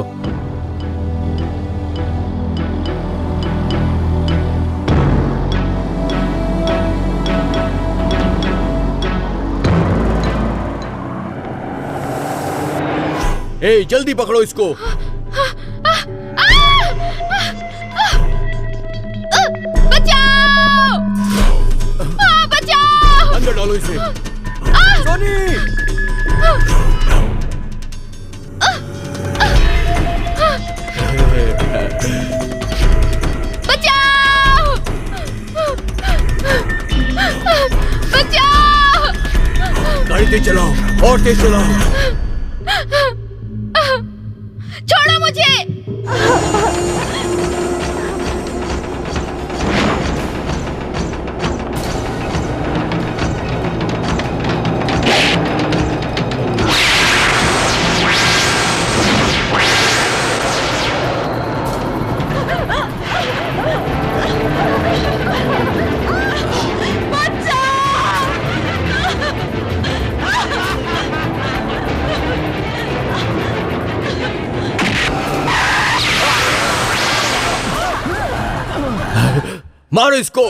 ए, जल्दी पकड़ो इसको। बचाओ! बचाओ! अंदर डालो इसे। सोनी! बचाओ! बचाओ! गाड़ी तेज चलाओ और तेज चलाओ। छोड़ो मुझे! मारो इसको।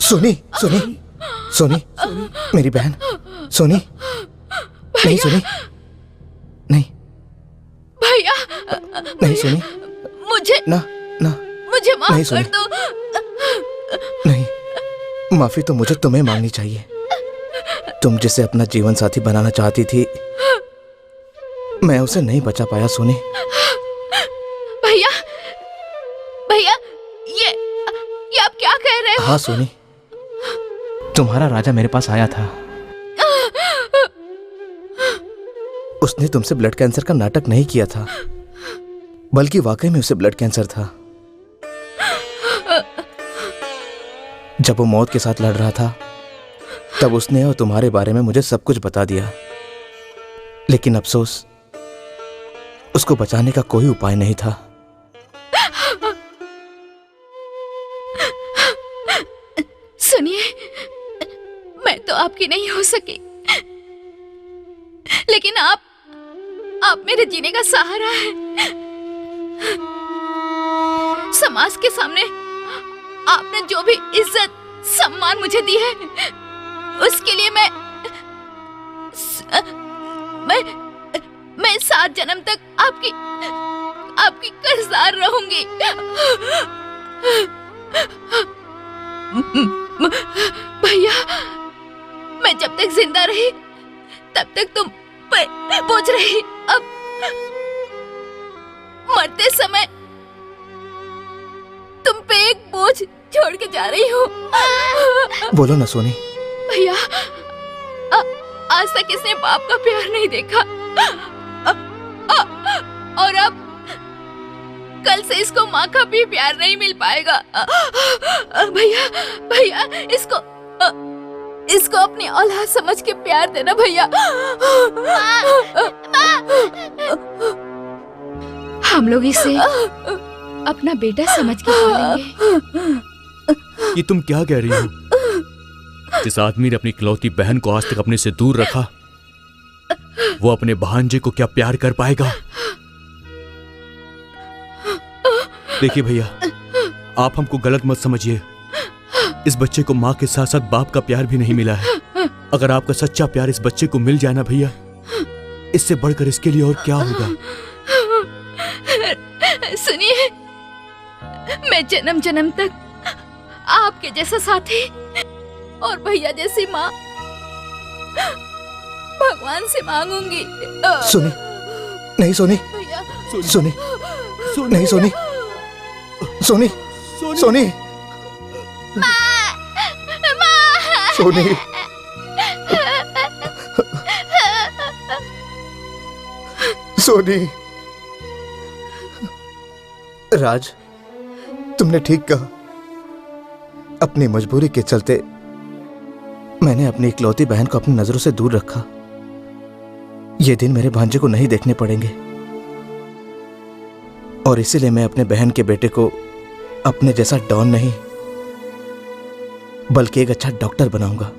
सोनी, सोनी, सोनी, मेरी बहन, सोनी, नहीं सोनी, नहीं, भैया नहीं सोनी, मुझे ना, ना, मुझे नहीं माफ सुनी। कर दो। नहीं, माफी तो मुझे तुम्हें मांगनी चाहिए। तुम जिसे अपना जीवन साथी बनाना चाहती थी, मैं उसे नहीं बचा पाया सोनी। भैया भैया ये आप क्या कह रहे हो? हाँ सोनी, तुम्हारा राजा मेरे पास आया था। उसने तुमसे ब्लड कैंसर का नाटक नहीं किया था, बल्कि वाकई में उसे ब्लड कैंसर था। जब वो मौत के साथ लड़ रहा था, तब उसने और तुम्हारे बारे में मुझे सब कुछ बता दिया। लेकिन अफसोस, उसको बचाने का कोई उपाय नहीं था। सुनिए, मैं तो आपकी नहीं हो सकी, लेकिन आप मेरे जीने का सहारा है। समाज के सामने आपने जो भी इज्जत सम्मान मुझे दी है, उसके लिए मैं 7 जन्म तक आपकी कर्जदार रहूंगी। भैया, मैं जब तक जिंदा रही तब तक तुम बोझ रही, अब मरते समय तुम पे एक बोझ छोड़ के जा रही हो। बोलो ना सोनी। भैया, आज तक इसने बाप का प्यार नहीं देखा, और अब कल से इसको माँ का भी प्यार नहीं मिल पाएगा। भैया भैया, इसको अपनी औलाद समझ के प्यार देना भैया। हम लोग इसे अपना बेटा समझ के पालेंगे। ये तुम क्या कह रही हो? जिस आदमी ने अपनी इकलौती बहन को आज तक अपने से दूर रखा, वो अपने भांजे को क्या प्यार कर पाएगा? देखिए भैया, आप हमको गलत मत समझिए। इस बच्चे को माँ के साथ साथ बाप का प्यार भी नहीं मिला है। अगर आपका सच्चा प्यार इस बच्चे को मिल जाए ना भैया, इससे बढ़कर इसके लिए और क्या होगा? सुनिए, मैं जन्म जन्म तक आपके जैसा साथी और भैया जैसी माँ भगवान से मांगूंगी। सोनी, नहीं सोनी, भैया, सोनी, नहीं सोनी, सोनी, सोनी, सोनी, सोनी। राज, तुमने ठीक कहा। अपनी मजबूरी के चलते मैंने अपनी इकलौती बहन को अपनी नजरों से दूर रखा। ये दिन मेरे भांजे को नहीं देखने पड़ेंगे, और इसीलिए मैं अपने बहन के बेटे को अपने जैसा डॉन नहीं, बल्कि एक अच्छा डॉक्टर बनाऊंगा।